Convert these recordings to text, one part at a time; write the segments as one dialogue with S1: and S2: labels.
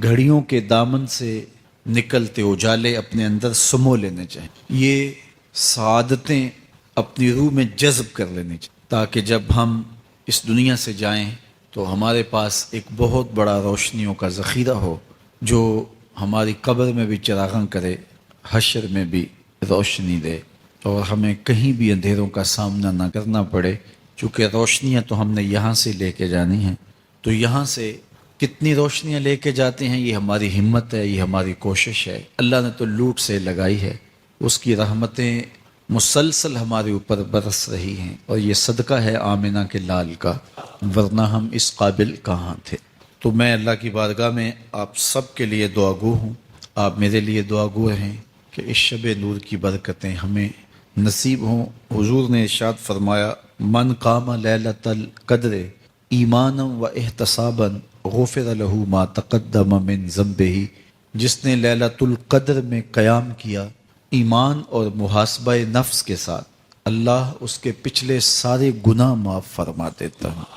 S1: گھڑیوں کے دامن سے نکلتے اجالے اپنے اندر سمو لینے چاہیے، یہ سعادتیں اپنی روح میں جذب کر لینی چاہیے، تاکہ جب ہم اس دنیا سے جائیں تو ہمارے پاس ایک بہت بڑا روشنیوں کا ذخیرہ ہو جو ہماری قبر میں بھی چراغاں کرے، حشر میں بھی روشنی دے، اور ہمیں کہیں بھی اندھیروں کا سامنا نہ کرنا پڑے، چونکہ روشنیاں تو ہم نے یہاں سے لے کے جانی ہیں۔ تو یہاں سے کتنی روشنیاں لے کے جاتے ہیں، یہ ہماری ہمت ہے، یہ ہماری کوشش ہے۔ اللہ نے تو لوٹ سے لگائی ہے، اس کی رحمتیں مسلسل ہمارے اوپر برس رہی ہیں، اور یہ صدقہ ہے آمنہ کے لال کا، ورنہ ہم اس قابل کہاں تھے۔ تو میں اللہ کی بارگاہ میں آپ سب کے لیے دعا گو ہوں، آپ میرے لیے دعا گو رہیں کہ اس شب نور کی برکتیں ہمیں نصیب ہوں۔ حضور نے ارشاد فرمایا، من قام لیلۃ القدر ایمانا و احتسابا غفر له ما تقدم من ذنبہ، جس نے لیلۃ القدر میں قیام کیا ایمان اور محاسبہ نفس کے ساتھ، اللہ اس کے پچھلے سارے گناہ معاف فرما دیتا ہے۔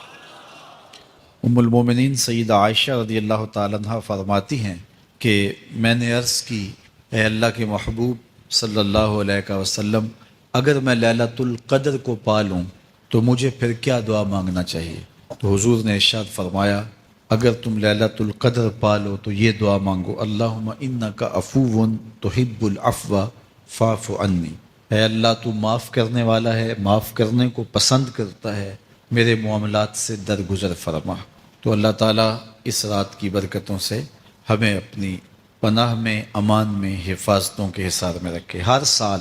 S1: ام المومنین سیدہ عائشہ رضی اللہ تعالیٰ عنہ فرماتی ہیں کہ میں نے عرض کی، اے اللہ کے محبوب صلی اللہ علیہ وسلم، اگر میں لیلۃ القدر کو پا لوں تو مجھے پھر کیا دعا مانگنا چاہیے؟ تو حضور نے ارشاد فرمایا، اگر تم لیلۃ القدر پا لو تو یہ دعا مانگو، اللہم انک عفو تحب العفو فاعف عنی، اے اللہ تو معاف کرنے والا ہے، معاف کرنے کو پسند کرتا ہے، میرے معاملات سے درگزر فرما۔ تو اللہ تعالیٰ اس رات کی برکتوں سے ہمیں اپنی پناہ میں، امان میں، حفاظتوں کے حصار میں رکھے۔ ہر سال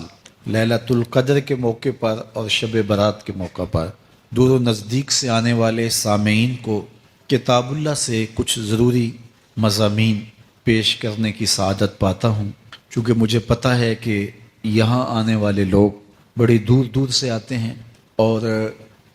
S1: لیلۃ القدر کے موقع پر اور شب برات کے موقع پر دور و نزدیک سے آنے والے سامعین کو کتاب اللہ سے کچھ ضروری مضامین پیش کرنے کی سعادت پاتا ہوں، چونکہ مجھے پتہ ہے کہ یہاں آنے والے لوگ بڑی دور دور سے آتے ہیں اور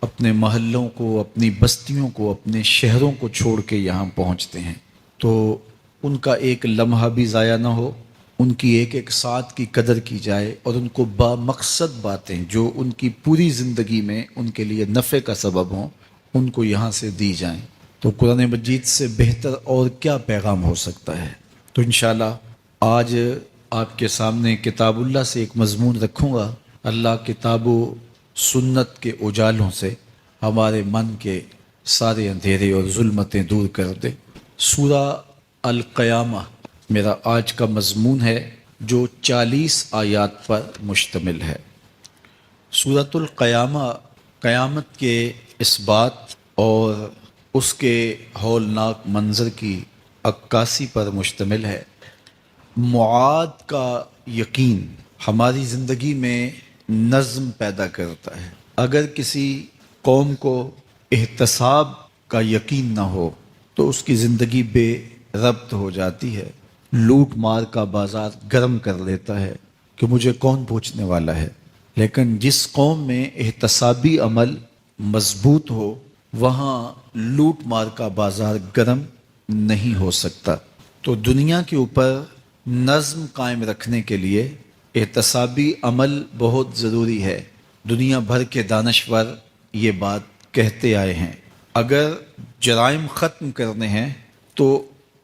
S1: اپنے محلوں کو، اپنی بستیوں کو، اپنے شہروں کو چھوڑ کے یہاں پہنچتے ہیں، تو ان کا ایک لمحہ بھی ضائع نہ ہو، ان کی ایک ایک ساتھ کی قدر کی جائے، اور ان کو با مقصد باتیں جو ان کی پوری زندگی میں ان کے لیے نفع کا سبب ہوں، ان کو یہاں سے دی جائیں۔ تو قرآن مجید سے بہتر اور کیا پیغام ہو سکتا ہے؟ تو انشاءاللہ آج آپ کے سامنے کتاب اللہ سے ایک مضمون رکھوں گا، اللہ کتاب و سنت کے اجالوں سے ہمارے من کے سارے اندھیرے اور ظلمتیں دور کر دے۔ سورہ القیامہ میرا آج کا مضمون ہے، جو 40 آیات پر مشتمل ہے۔ سورۃ القیامہ قیامت کے اس بات اور اس کے ہولناک منظر کی عکاسی پر مشتمل ہے۔ معاد کا یقین ہماری زندگی میں نظم پیدا کرتا ہے۔ اگر کسی قوم کو احتساب کا یقین نہ ہو تو اس کی زندگی بے ربط ہو جاتی ہے، لوٹ مار کا بازار گرم کر لیتا ہے کہ مجھے کون پوچھنے والا ہے۔ لیکن جس قوم میں احتسابی عمل مضبوط ہو، وہاں لوٹ مار کا بازار گرم نہیں ہو سکتا۔ تو دنیا کے اوپر نظم قائم رکھنے کے لیے احتسابی عمل بہت ضروری ہے۔ دنیا بھر کے دانشور یہ بات کہتے آئے ہیں، اگر جرائم ختم کرنے ہیں تو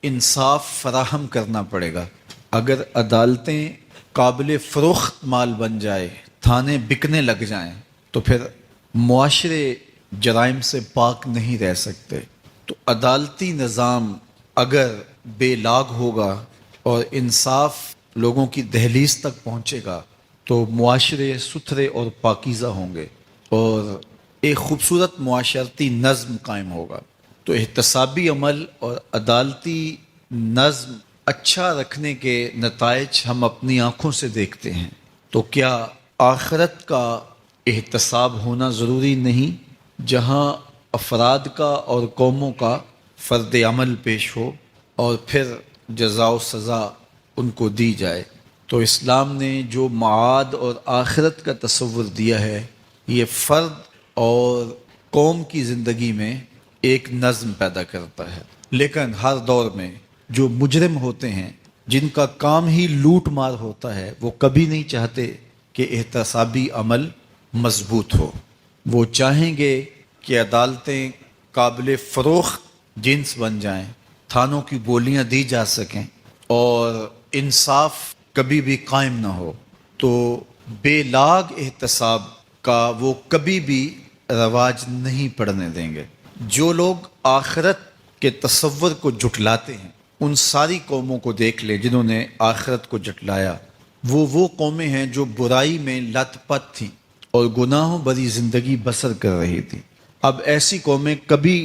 S1: انصاف فراہم کرنا پڑے گا۔ اگر عدالتیں قابل فروخت مال بن جائے، تھانے بکنے لگ جائیں، تو پھر معاشرے جرائم سے پاک نہیں رہ سکتے۔ تو عدالتی نظام اگر بے لاگ ہوگا اور انصاف لوگوں کی دہلیز تک پہنچے گا تو معاشرے ستھرے اور پاکیزہ ہوں گے اور ایک خوبصورت معاشرتی نظم قائم ہوگا۔ تو احتسابی عمل اور عدالتی نظم اچھا رکھنے کے نتائج ہم اپنی آنکھوں سے دیکھتے ہیں، تو کیا آخرت کا احتساب ہونا ضروری نہیں، جہاں افراد کا اور قوموں کا فرد عمل پیش ہو اور پھر جزا و سزا ان کو دی جائے؟ تو اسلام نے جو معاد اور آخرت کا تصور دیا ہے، یہ فرد اور قوم کی زندگی میں ایک نظم پیدا کرتا ہے۔ لیکن ہر دور میں جو مجرم ہوتے ہیں، جن کا کام ہی لوٹ مار ہوتا ہے، وہ کبھی نہیں چاہتے کہ احتسابی عمل مضبوط ہو۔ وہ چاہیں گے کہ عدالتیں قابل فروخت جنس بن جائیں، تھانوں کی بولیاں دی جا سکیں اور انصاف کبھی بھی قائم نہ ہو، تو بے لاگ احتساب کا وہ کبھی بھی رواج نہیں پڑنے دیں گے۔ جو لوگ آخرت کے تصور کو جھٹلاتے ہیں، ان ساری قوموں کو دیکھ لیں جنہوں نے آخرت کو جھٹلایا، وہ قومیں ہیں جو برائی میں لت پت تھیں اور گناہوں بری زندگی بسر کر رہی تھیں۔ اب ایسی قومیں کبھی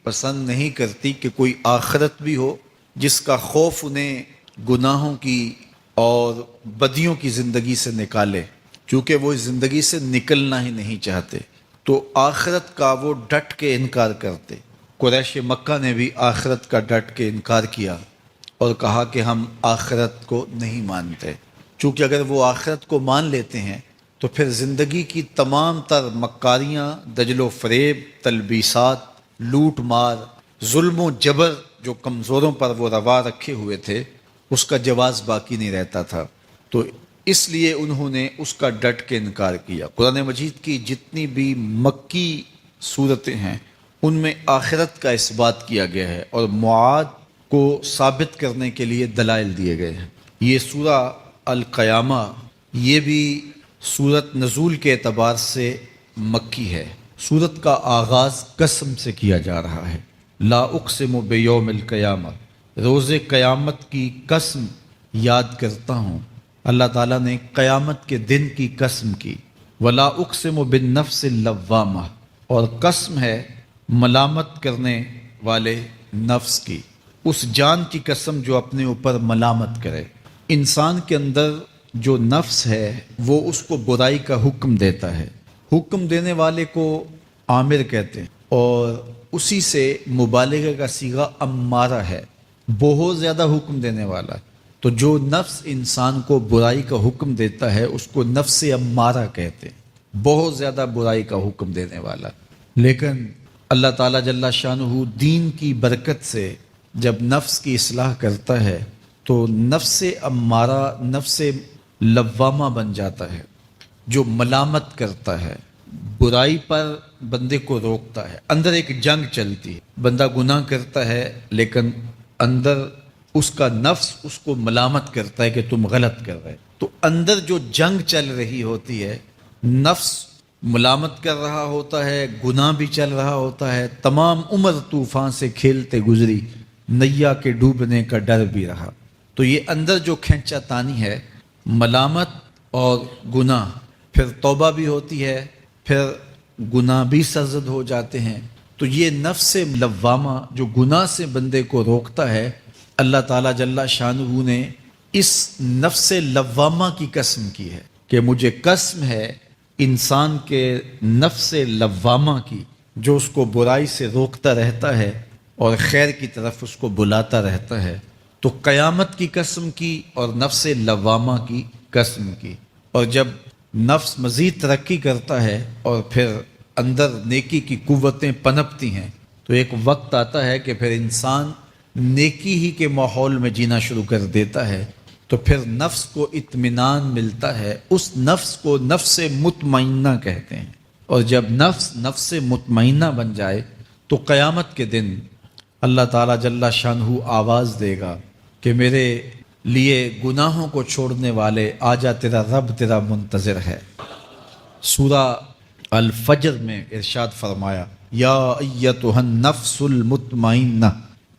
S1: پسند نہیں کرتی کہ کوئی آخرت بھی ہو جس کا خوف انہیں گناہوں کی اور بدیوں کی زندگی سے نکالے، چونکہ وہ اس زندگی سے نکلنا ہی نہیں چاہتے، تو آخرت کا وہ ڈٹ کے انکار کرتے۔ قریش مکہ نے بھی آخرت کا ڈٹ کے انکار کیا اور کہا کہ ہم آخرت کو نہیں مانتے، چونکہ اگر وہ آخرت کو مان لیتے ہیں تو پھر زندگی کی تمام تر مکاریاں، دجل و فریب، تلبیسات، لوٹ مار، ظلم و جبر جو کمزوروں پر وہ روا رکھے ہوئے تھے، اس کا جواز باقی نہیں رہتا تھا، تو اس لیے انہوں نے اس کا ڈٹ کے انکار کیا۔ قرآن مجید کی جتنی بھی مکی صورتیں ہیں ان میں آخرت کا اثبات کیا گیا ہے اور معاد کو ثابت کرنے کے لیے دلائل دیے گئے ہیں۔ یہ سورہ القیامہ یہ بھی سورت نزول کے اعتبار سے مکی ہے۔ سورت کا آغاز قسم سے کیا جا رہا ہے، لا اقسم بیوم القیامہ، روز قیامت کی قسم یاد کرتا ہوں۔ اللہ تعالیٰ نے قیامت کے دن کی قسم کی۔ ولا اقسم بالنفس اللوامہ، اور قسم ہے ملامت کرنے والے نفس کی، اس جان کی قسم جو اپنے اوپر ملامت کرے۔ انسان کے اندر جو نفس ہے وہ اس کو برائی کا حکم دیتا ہے، حکم دینے والے کو آمر کہتے ہیں، اور اسی سے مبالغہ کا صیغہ امارہ ہے، بہت زیادہ حکم دینے والا۔ تو جو نفس انسان کو برائی کا حکم دیتا ہے اس کو نفس امارہ کہتے ہیں، بہت زیادہ برائی کا حکم دینے والا۔ لیکن اللہ تعالیٰ جل شانہ دین کی برکت سے جب نفس کی اصلاح کرتا ہے تو نفس امارہ نفس لوامہ بن جاتا ہے، جو ملامت کرتا ہے، برائی پر بندے کو روکتا ہے۔ اندر ایک جنگ چلتی ہے، بندہ گناہ کرتا ہے لیکن اندر اس کا نفس اس کو ملامت کرتا ہے کہ تم غلط کر رہے، تو اندر جو جنگ چل رہی ہوتی ہے، نفس ملامت کر رہا ہوتا ہے، گناہ بھی چل رہا ہوتا ہے، تمام عمر طوفان سے کھیلتے گزری، نیا کے ڈوبنے کا ڈر بھی رہا۔ تو یہ اندر جو کھینچا تانی ہے، ملامت اور گناہ، پھر توبہ بھی ہوتی ہے، پھر گناہ بھی سرزد ہو جاتے ہیں، تو یہ نفس لوامہ جو گناہ سے بندے کو روکتا ہے، اللہ تعالیٰ جل شانہ نے اس نفس لوامہ کی قسم کی ہے کہ مجھے قسم ہے انسان کے نفس لوامہ کی، جو اس کو برائی سے روکتا رہتا ہے اور خیر کی طرف اس کو بلاتا رہتا ہے۔ تو قیامت کی قسم کی اور نفس لوامہ کی قسم کی، اور جب نفس مزید ترقی کرتا ہے اور پھر اندر نیکی کی قوتیں پنپتی ہیں تو ایک وقت آتا ہے کہ پھر انسان نیکی ہی کے ماحول میں جینا شروع کر دیتا ہے، تو پھر نفس کو اطمینان ملتا ہے، اس نفس کو نفس مطمئنہ کہتے ہیں، اور جب نفس مطمئنہ بن جائے تو قیامت کے دن اللہ تعالیٰ جل شانہ آواز دے گا کہ میرے لیے گناہوں کو چھوڑنے والے آجا، تیرا رب تیرا منتظر ہے۔ سورہ الفجر میں ارشاد فرمایا، یا ایتھا النفس المطمئنہ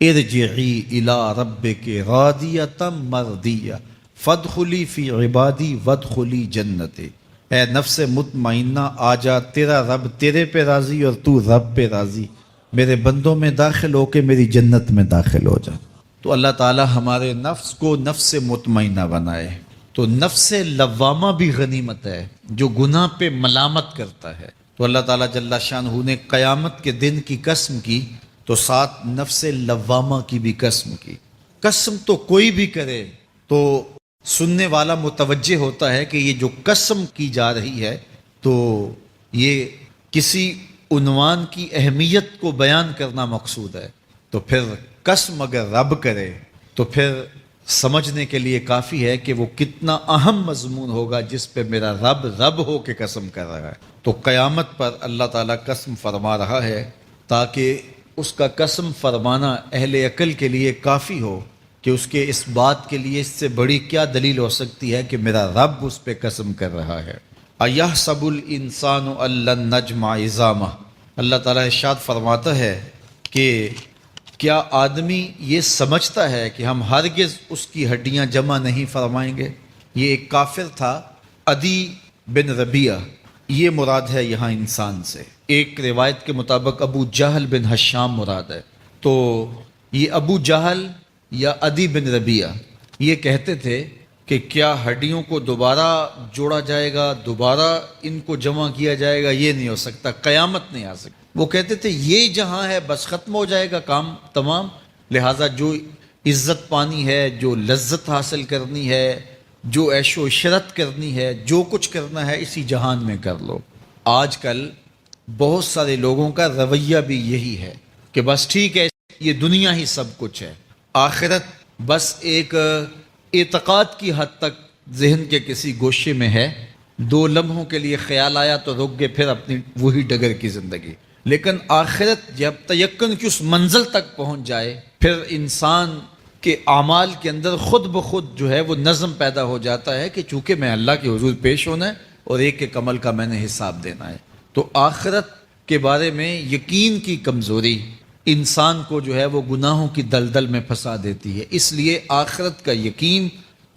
S1: ارجعی الی ربک راضیۃ مرضیہ فادخلی فی عبادی وادخلی جنتی۔ اے نفس مطمئنہ آجا، تیرا رب تیرے پہ راضی اور تو رب پہ راضی، میرے بندوں میں داخل ہو کے میری جنت میں داخل ہو جا۔ تو اللہ تعالیٰ ہمارے نفس کو نفس مطمئنہ بنائے۔ تو نفس لوامہ بھی غنیمت ہے جو گناہ پہ ملامت کرتا ہے، تو اللہ تعالیٰ جل شانہ نے قیامت کے دن کی قسم کی تو ساتھ نفس لوامہ کی بھی قسم کی۔ قسم تو کوئی بھی کرے تو سننے والا متوجہ ہوتا ہے کہ یہ جو قسم کی جا رہی ہے تو یہ کسی عنوان کی اہمیت کو بیان کرنا مقصود ہے، تو پھر قسم اگر رب کرے تو پھر سمجھنے کے لیے کافی ہے کہ وہ کتنا اہم مضمون ہوگا جس پہ میرا رب ہو کے قسم کر رہا ہے۔ تو قیامت پر اللہ تعالیٰ قسم فرما رہا ہے تاکہ اس کا قسم فرمانا اہل عقل کے لیے کافی ہو کہ اس کے اس بات کے لیے اس سے بڑی کیا دلیل ہو سکتی ہے کہ میرا رب اس پہ قسم کر رہا ہے۔ اَيَحْسَبُ الْإِنسَانُ أَن لَّن نَّجْمَعَ عِظَامَهُ، اللہ تعالیٰ ارشاد فرماتا ہے کہ کیا آدمی یہ سمجھتا ہے کہ ہم ہرگز اس کی ہڈیاں جمع نہیں فرمائیں گے؟ یہ ایک کافر تھا عدی بن ربیعہ، یہ مراد ہے یہاں انسان سے۔ ایک روایت کے مطابق ابو جہل بن حشام مراد ہے۔ تو یہ ابو جہل یا عدی بن ربیعہ یہ کہتے تھے کہ کیا ہڈیوں کو دوبارہ جوڑا جائے گا، دوبارہ ان کو جمع کیا جائے گا؟ یہ نہیں ہو سکتا، قیامت نہیں آ سکتی۔ وہ کہتے تھے یہ جہاں ہے بس ختم ہو جائے گا کام تمام، لہٰذا جو عزت پانی ہے، جو لذت حاصل کرنی ہے، جو عیش و عشرت کرنی ہے، جو کچھ کرنا ہے اسی جہان میں کر لو۔ آج کل بہت سارے لوگوں کا رویہ بھی یہی ہے کہ بس ٹھیک ہے، یہ دنیا ہی سب کچھ ہے، آخرت بس ایک اعتقاد کی حد تک ذہن کے کسی گوشے میں ہے، 2 لمحوں کے لیے خیال آیا تو رک گئے، پھر اپنی وہی ڈگر کی زندگی۔ لیکن آخرت جب تیقن کی اس منزل تک پہنچ جائے، پھر انسان کے اعمال کے اندر خود بخود جو ہے وہ نظم پیدا ہو جاتا ہے کہ چونکہ میں اللہ کے حضور پیش ہونا ہے اور ایک ایک عمل کا میں نے حساب دینا ہے۔ تو آخرت کے بارے میں یقین کی کمزوری انسان کو جو ہے وہ گناہوں کی دلدل میں پھنسا دیتی ہے۔ اس لیے آخرت کا یقین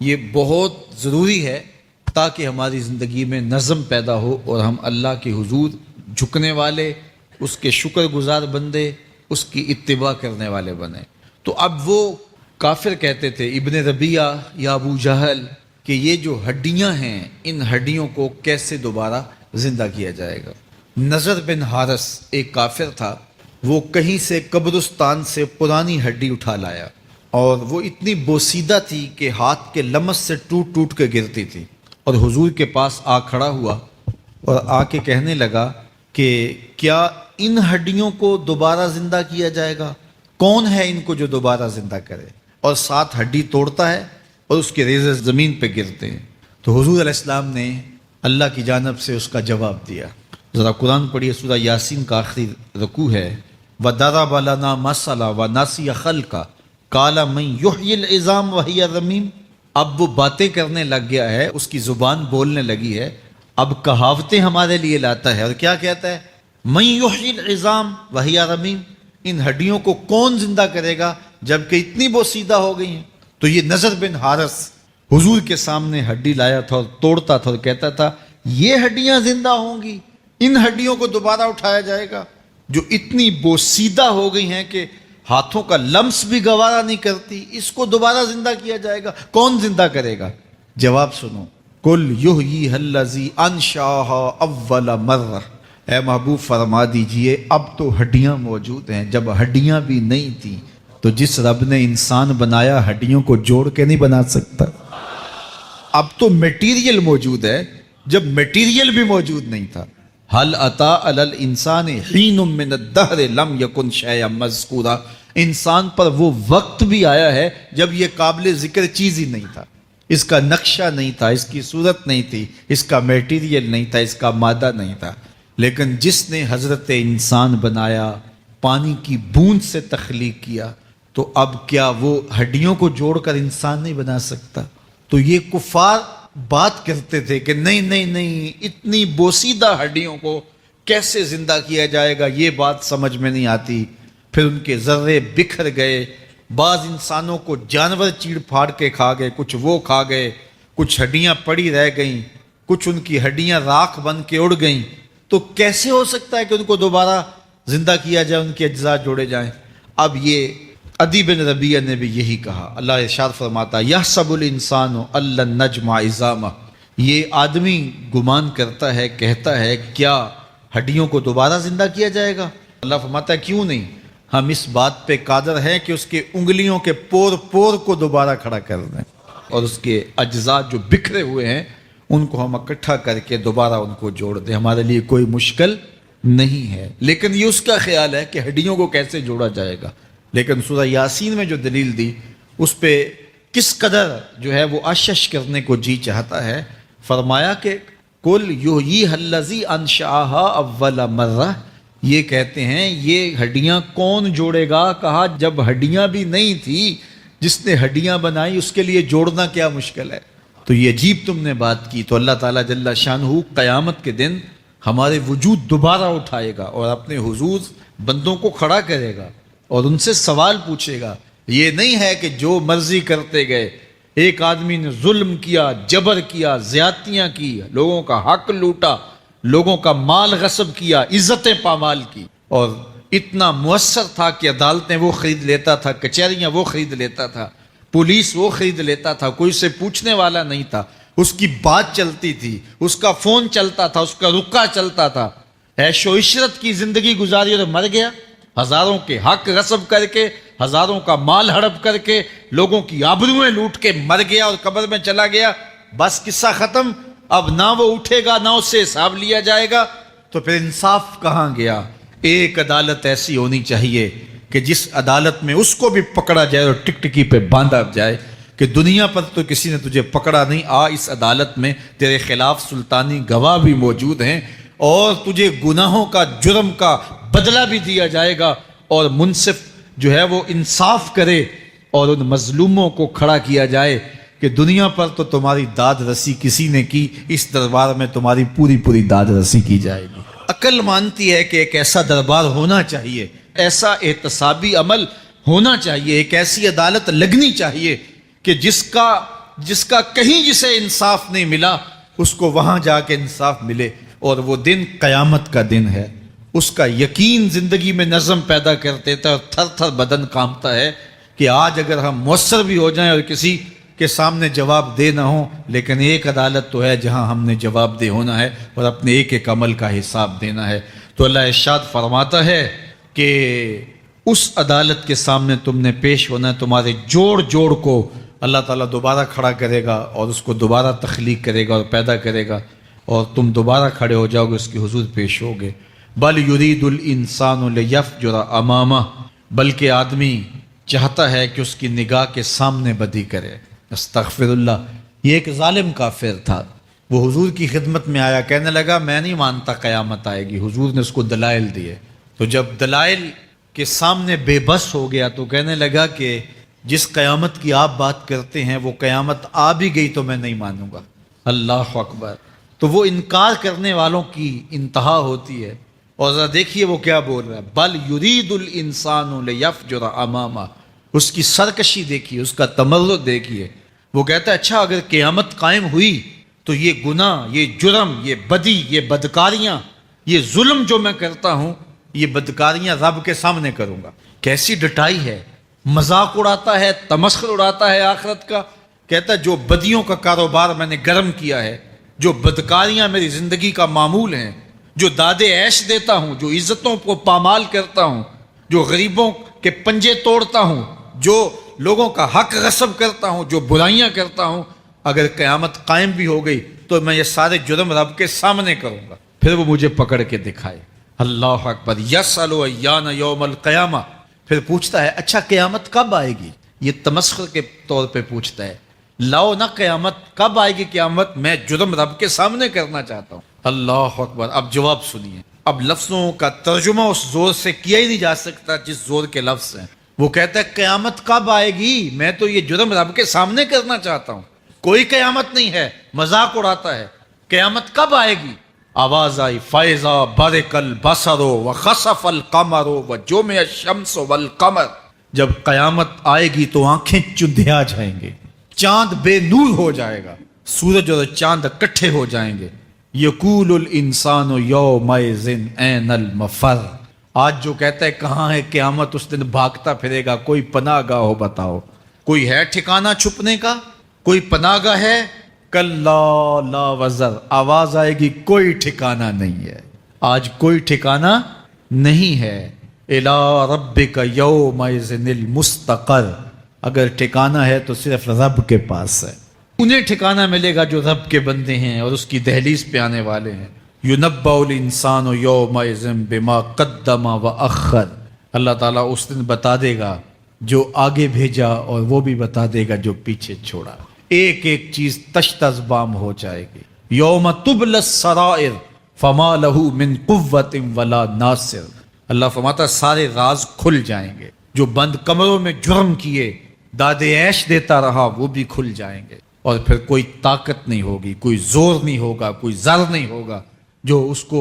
S1: یہ بہت ضروری ہے تاکہ ہماری زندگی میں نظم پیدا ہو اور ہم اللہ کے حضور جھکنے والے، اس کے شکر گزار بندے، اس کی اتباع کرنے والے بنے۔ تو اب وہ کافر کہتے تھے ابن ربیعہ یا ابو جہل کہ یہ جو ہڈیاں ہیں ان ہڈیوں کو کیسے دوبارہ زندہ کیا جائے گا۔ نضر بن حارث ایک کافر تھا، وہ کہیں سے قبرستان سے پرانی ہڈی اٹھا لایا اور وہ اتنی بوسیدہ تھی کہ ہاتھ کے لمس سے ٹوٹ ٹوٹ کے گرتی تھی، اور حضور کے پاس آ کھڑا ہوا اور آ کے کہنے لگا کہ کیا ان ہڈیوں کو دوبارہ زندہ کیا جائے گا؟ کون ہے ان کو جو دوبارہ زندہ کرے؟ اور 7 ہڈی توڑتا ہے اور اس کے ریزے زمین پہ گرتے ہیں۔ تو حضور علیہ السلام نے اللہ کی جانب سے اس کا جواب دیا۔ ذرا قرآن پڑھیے، سورہ یاسین کا آخری رکوع ہے، وَضَرَبَ لَنَا مَثَلًا وَنَسِیَ خَلْقَهُ قَالَ مَن يُحْیِی الْعِظَامَ وَهِیَ رَمِیمٌ۔ اب وہ باتیں کرنے لگ گیا ہے، اس کی زبان بولنے لگی ہے، اب کہاوتیں ہمارے لیے لاتا ہے، اور کیا کہتا ہے؟ مَن يُحْیِی الْعِظَامَ وَهِیَ رَمِیمٌ، ان ہڈیوں کو کون زندہ کرے گا جبکہ اتنی بوسیدہ ہو گئی ہیں؟ تو یہ نضر بن حارث حضور کے سامنے ہڈی لایا تھا اور توڑتا تھا اور کہتا تھا یہ ہڈیاں زندہ ہوں گی، ان ہڈیوں کو دوبارہ اٹھایا جائے گا جو اتنی بوسیدہ ہو گئی ہیں کہ ہاتھوں کا لمس بھی گوارا نہیں کرتی، اس کو دوبارہ زندہ کیا جائے گا؟ کون زندہ کرے گا؟ جواب سنو، قُلْ يُحْيِيهَا الَّذِي أَنشَأَهَا أَوَّلَ مَرَّةٍ، اے محبوب فرما دیجئے اب تو ہڈیاں موجود ہیں، جب ہڈیاں بھی نہیں تھیں تو جس رب نے انسان بنایا ہڈیوں کو جوڑ کے نہیں بنا سکتا؟ اب تو میٹیریل موجود ہے جب میٹیریل بھی موجود نہیں تھا۔ هل أتى على الإنسان حين من الدهر لم يكن شيئا مذكورا، انسان پر وہ وقت بھی آیا ہے جب یہ قابل ذکر چیز ہی نہیں تھا، اس کا نقشہ نہیں تھا، اس کی صورت نہیں تھی، اس کا میٹیریل نہیں تھا، اس کا مادہ نہیں تھا، لیکن جس نے حضرت انسان بنایا، پانی کی بوند سے تخلیق کیا، تو اب کیا وہ ہڈیوں کو جوڑ کر انسان نہیں بنا سکتا؟ تو یہ کفار بات کرتے تھے کہ نہیں نہیں نہیں، اتنی بوسیدہ ہڈیوں کو کیسے زندہ کیا جائے گا، یہ بات سمجھ میں نہیں آتی۔ پھر ان کے ذرے بکھر گئے، بعض انسانوں کو جانور چیڑ پھاڑ کے کھا گئے، کچھ وہ کھا گئے، کچھ ہڈیاں پڑی رہ گئیں، کچھ ان کی ہڈیاں راکھ بن کے اڑ گئیں۔ تو کیسے ہو سکتا ہے کہ ان کو دوبارہ زندہ کیا جائے، ان کے اجزاء جوڑے جائیں؟ اب یہ عدی بن ربیعہ نے بھی یہی کہا۔ اللہ ارشاد فرماتا ہے یحسب الانسان ان لن نجمع عظامہ، یہ آدمی گمان کرتا ہے، کہتا ہے کیا ہڈیوں کو دوبارہ زندہ کیا جائے گا؟ اللہ فرماتا ہے کیوں نہیں، ہم اس بات پہ قادر ہیں کہ اس کے انگلیوں کے پور پور کو دوبارہ کھڑا کر دیں، اور اس کے اجزاء جو بکھرے ہوئے ہیں ان کو ہم اکٹھا کر کے دوبارہ ان کو جوڑ دیں، ہمارے لیے کوئی مشکل نہیں ہے۔ لیکن یہ اس کا خیال ہے کہ ہڈیوں کو کیسے جوڑا جائے گا، لیکن سورہ یاسین میں جو دلیل دی اس پہ کس قدر جو ہے وہ اشش کرنے کو جی چاہتا ہے۔ فرمایا کہ قُلْ يُحْيِيهَا الَّذِي أَنشَأَهَا أَوَّلَ مَرَّةٍ، یہ کہتے ہیں یہ ہڈیاں کون جوڑے گا؟ کہا جب ہڈیاں بھی نہیں تھی، جس نے ہڈیاں بنائی اس کے لیے جوڑنا کیا مشکل ہے؟ تو یہ عجیب تم نے بات کی۔ تو اللہ تعالیٰ جل شانہ قیامت کے دن ہمارے وجود دوبارہ اٹھائے گا اور اپنے حضور بندوں کو کھڑا کرے گا اور ان سے سوال پوچھے گا۔ یہ نہیں ہے کہ جو مرضی کرتے گئے، ایک آدمی نے ظلم کیا، جبر کیا، زیادتیاں کی، لوگوں کا حق لوٹا، لوگوں کا مال غصب کیا، عزتیں پامال کی، اور اتنا مؤثر تھا کہ عدالتیں وہ خرید لیتا تھا، کچہریاں وہ خرید لیتا تھا، پولیس وہ خرید لیتا تھا، کوئی سے پوچھنے والا نہیں تھا، اس کی بات چلتی تھی، اس کا فون چلتا تھا، اس کا رکا چلتا تھا، عیش و عشرت کی زندگی گزاری اور مر گیا، ہزاروں کے حق غصب کر کے، ہزاروں کا مال ہڑپ کر کے، لوگوں کی آبروئیں لوٹ کے مر گیا اور قبر میں چلا گیا، بس قصہ ختم۔ اب نہ وہ اٹھے گا نہ اس سے حساب لیا جائے گا، تو پھر انصاف کہاں گیا؟ ایک عدالت ایسی ہونی چاہیے کہ جس عدالت میں اس کو بھی پکڑا جائے اور ٹکٹکی پہ باندھا جائے کہ دنیا پر تو کسی نے تجھے پکڑا نہیں، آ اس عدالت میں تیرے خلاف سلطانی گواہ بھی موجود ہیں اور تجھے گناہوں کا، جرم کا بدلہ بھی دیا جائے گا، اور منصف جو ہے وہ انصاف کرے اور ان مظلوموں کو کھڑا کیا جائے کہ دنیا پر تو تمہاری داد رسی کسی نے کی، اس دربار میں تمہاری پوری پوری داد رسی کی جائے گی۔ عقل مانتی ہے کہ ایک ایسا دربار ہونا چاہیے، ایسا احتسابی عمل ہونا چاہیے، ایک ایسی عدالت لگنی چاہیے کہ جس کا کہیں جسے انصاف نہیں ملا اس کو وہاں جا کے انصاف ملے، اور وہ دن قیامت کا دن ہے۔ اس کا یقین زندگی میں نظم پیدا کر دیتا ہے اور تھر تھر بدن کانپتا ہے کہ آج اگر ہم مؤثر بھی ہو جائیں اور کسی کے سامنے جواب دے نہ ہوں، لیکن ایک عدالت تو ہے جہاں ہم نے جواب دہ ہونا ہے اور اپنے ایک ایک عمل کا حساب دینا ہے۔ تو اللہ ارشاد فرماتا ہے کہ اس عدالت کے سامنے تم نے پیش ہونا ہے، تمہارے جوڑ جوڑ کو اللہ تعالیٰ دوبارہ کھڑا کرے گا اور اس کو دوبارہ تخلیق کرے گا اور پیدا کرے گا، اور تم دوبارہ کھڑے ہو جاؤ گے، اس کے حضور پیش ہوگے۔ بل یرید الانسان لیفجر امامہ، بلکہ آدمی چاہتا ہے کہ اس کی نگاہ کے سامنے بدی کرے۔ استغفر اللہ۔ یہ ایک ظالم کافر تھا، وہ حضور کی خدمت میں آیا، کہنے لگا میں نہیں مانتا قیامت آئے گی۔ حضور نے اس کو دلائل دیے، تو جب دلائل کے سامنے بے بس ہو گیا تو کہنے لگا کہ جس قیامت کی آپ بات کرتے ہیں وہ قیامت آ بھی گئی تو میں نہیں مانوں گا۔ اللہ اکبر۔ تو وہ انکار کرنے والوں کی انتہا ہوتی ہے، اور ذرا دیکھیے وہ کیا بول رہا ہے، بل یرید الانسان لیفجر امامہ۔ اس کی سرکشی دیکھیے، اس کا تمرد دیکھیے۔ وہ کہتا ہے اچھا اگر قیامت قائم ہوئی تو یہ گناہ، یہ جرم، یہ بدی، یہ بدکاریاں، یہ ظلم جو میں کرتا ہوں، یہ بدکاریاں رب کے سامنے کروں گا۔ کیسی ڈٹائی ہے، مذاق اڑاتا ہے، تمسخر اڑاتا ہے آخرت کا۔ کہتا ہے جو بدیوں کا کاروبار میں نے گرم کیا ہے، جو بدکاریاں میری زندگی کا معمول ہیں، جو دادے عیش دیتا ہوں، جو عزتوں کو پامال کرتا ہوں، جو غریبوں کے پنجے توڑتا ہوں، جو لوگوں کا حق غصب کرتا ہوں، جو برائیاں کرتا ہوں، اگر قیامت قائم بھی ہو گئی تو میں یہ سارے جرم رب کے سامنے کروں گا، پھر وہ مجھے پکڑ کے دکھائے۔ اللہ اکبر۔ یسأل ایان یوم القیامہ۔ پھر پوچھتا ہے اچھا قیامت کب آئے گی؟ یہ تمسخر کے طور پہ پوچھتا ہے، لاؤ نہ قیامت، کب آئے گی قیامت؟ میں جرم رب کے سامنے کرنا چاہتا ہوں۔ اللہ اکبر۔ اب جواب سنیے۔ اب لفظوں کا ترجمہ اس زور سے کیا ہی نہیں جا سکتا جس زور کے لفظ ہیں۔ وہ کہتا ہے قیامت کب آئے گی؟ میں تو یہ جرم رب کے سامنے کرنا چاہتا ہوں، کوئی قیامت نہیں ہے، مذاق اڑاتا ہے۔ قیامت کب آئے گی؟ آواز آئی فَإِذَا بَرِقَ الْبَصَرُ وَخَسَفَ الْقَمَرُ وَجُمِعَ الشَّمْسُ وَالْقَمَرُ۔ جب قیامت آئے گی تو آنکھیں چندھیا جائیں گے، چاند بے نور ہو جائے گا، سورج اور چاند اکٹھے ہو جائیں گے۔ یقول الانسان یومئذ این المفر۔ آج جو کہتا ہے کہاں ہے قیامت، اس دن بھاگتا پھرے گا۔ کوئی پناہ گاہ ہو بتاؤ، کوئی ہے ٹھکانہ چھپنے کا؟ کوئی پناہ گاہ ہے؟ کلا لا وزر۔ آواز آئے گی کوئی ٹھکانہ نہیں ہے، آج کوئی ٹھکانہ نہیں ہے۔ الی ربک یومئذ المستقر۔ اگر ٹھکانہ ہے تو صرف رب کے پاس ہے، انہیں ٹھکانہ ملے گا جو رب کے بندے ہیں اور اس کی دہلیز پہ آنے والے ہیں۔ یُنَبَّأُ الْإِنسَانُ یومئذ بما قدم وأخر۔ اللہ تعالیٰ اس دن بتا دے گا جو آگے بھیجا اور وہ بھی بتا دے گا جو پیچھے چھوڑا۔ ایک ایک چیز تشت از بام ہو جائے گی۔ یوم تبلی السرائر فما لہ من قوت ولا ناصر۔ اللہ فرماتا ہے سارے راز کھل جائیں گے. جو بند کمروں میں جرم کیے داد عیش دیتا رہا وہ بھی کھل جائیں گے. اور پھر کوئی طاقت نہیں ہوگی, کوئی زور نہیں ہوگا, کوئی زر نہیں ہوگا جو اس کو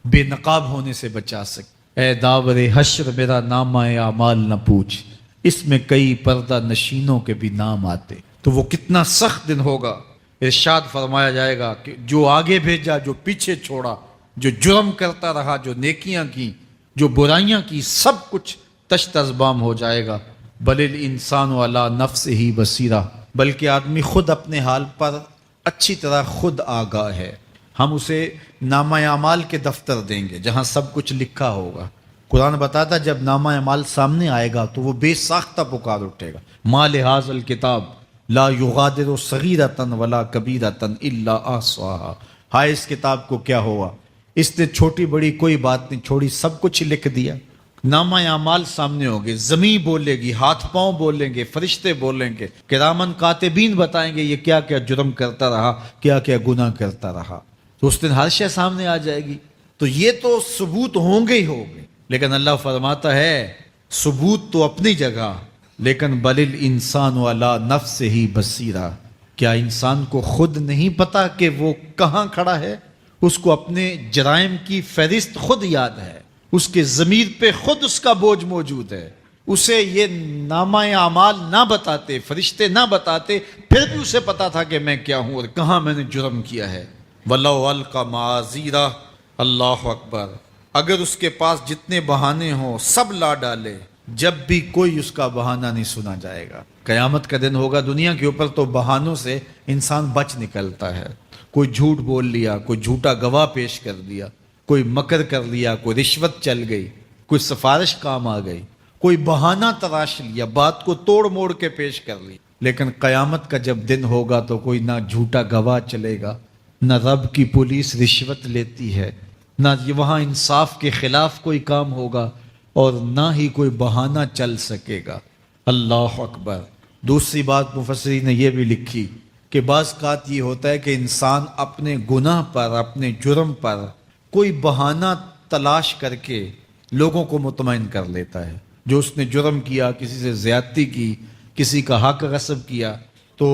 S1: بے نقاب ہونے سے بچا سکے. اے داور حشر میرا نامہ اعمال نہ پوچھ, اس میں کئی پردہ نشینوں کے بھی نام آتے. تو وہ کتنا سخت دن ہوگا. ارشاد فرمایا جائے گا کہ جو آگے بھیجا, جو پیچھے چھوڑا, جو جرم کرتا رہا, جو نیکیاں کی, جو برائیاں کی, سب کچھ تشت ازبام ہو جائے گا. بل الانسان علی نفسہ بصیرہ, بلکہ آدمی خود اپنے حال پر اچھی طرح خود آگاہ ہے. ہم اسے نامہ اعمال کے دفتر دیں گے جہاں سب کچھ لکھا ہوگا. قرآن بتاتا جب نامہ اعمال سامنے آئے گا تو وہ بے ساختہ پکار اٹھے گا, ما لہذا الکتاب لا یغادر صغیرۃ ولا کبیرۃ الا احصاها. ہائے اس کتاب کو کیا ہوا, اس نے چھوٹی بڑی کوئی بات نہیں چھوڑی, سب کچھ لکھ دیا. نامہ اعمال سامنے ہوگے, زمین بولے گی, ہاتھ پاؤں بولیں گے, فرشتے بولیں گے, کرامن کاتبین بتائیں گے یہ کیا کیا جرم کرتا رہا, کیا کیا گناہ کرتا رہا. تو اس دن ہر شے سامنے آ جائے گی. تو یہ تو ثبوت ہوں گے ہی ہوں گے, لیکن اللہ فرماتا ہے ثبوت تو اپنی جگہ, لیکن بل الانسان علی نفسہ بصیرہ. کیا انسان کو خود نہیں پتا کہ وہ کہاں کھڑا ہے؟ اس کو اپنے جرائم کی فہرست خود یاد ہے, اس کے ضمیر پہ خود اس کا بوجھ موجود ہے. اسے یہ نامہ اعمال نہ بتاتے, فرشتے نہ بتاتے, پھر بھی اسے پتا تھا کہ میں کیا ہوں اور کہاں میں نے جرم کیا ہے. وَلَوْ أَلْقَى مَعَاذِيرَهُ, اللہ اکبر. اگر اس کے پاس جتنے بہانے ہوں سب لا ڈالے, جب بھی کوئی اس کا بہانہ نہیں سنا جائے گا. قیامت کا دن ہوگا, دنیا کے اوپر تو بہانوں سے انسان بچ نکلتا ہے. کوئی جھوٹ بول لیا, کوئی جھوٹا گواہ پیش کر دیا, کوئی مکر کر لیا, کوئی رشوت چل گئی, کوئی سفارش کام آ گئی, کوئی بہانہ تراش لیا, بات کو توڑ موڑ کے پیش کر لی. لیکن قیامت کا جب دن ہوگا تو کوئی نہ جھوٹا گواہ چلے گا, نہ رب کی پولیس رشوت لیتی ہے, نہ وہاں انصاف کے خلاف کوئی کام ہوگا, اور نہ ہی کوئی بہانہ چل سکے گا. اللہ اکبر. دوسری بات مفسرین نے یہ بھی لکھی کہ بعض اوقات یہ ہوتا ہے کہ انسان اپنے گناہ پر, اپنے جرم پر کوئی بہانہ تلاش کر کے لوگوں کو مطمئن کر لیتا ہے. جو اس نے جرم کیا, کسی سے زیادتی کی, کسی کا حق غصب کیا, تو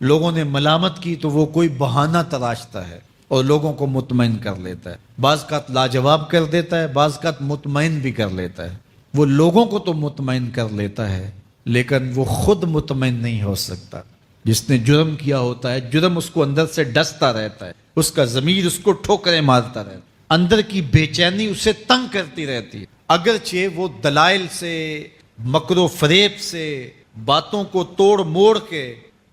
S1: لوگوں نے ملامت کی تو وہ کوئی بہانہ تلاشتا ہے اور لوگوں کو مطمئن کر لیتا ہے. بعض کا لاجواب کر دیتا ہے, بعض کا مطمئن بھی کر لیتا ہے. وہ لوگوں کو تو مطمئن کر لیتا ہے لیکن وہ خود مطمئن نہیں ہو سکتا. جس نے جرم کیا ہوتا ہے, جرم اس کو اندر سے ڈستا رہتا ہے, اس کا ضمیر اس کو ٹھوکریں مارتا رہتا ہے, اندر کی بے چینی اسے تنگ کرتی رہتی ہے. اگرچہ وہ دلائل سے, مکر و فریب سے, باتوں کو توڑ موڑ کے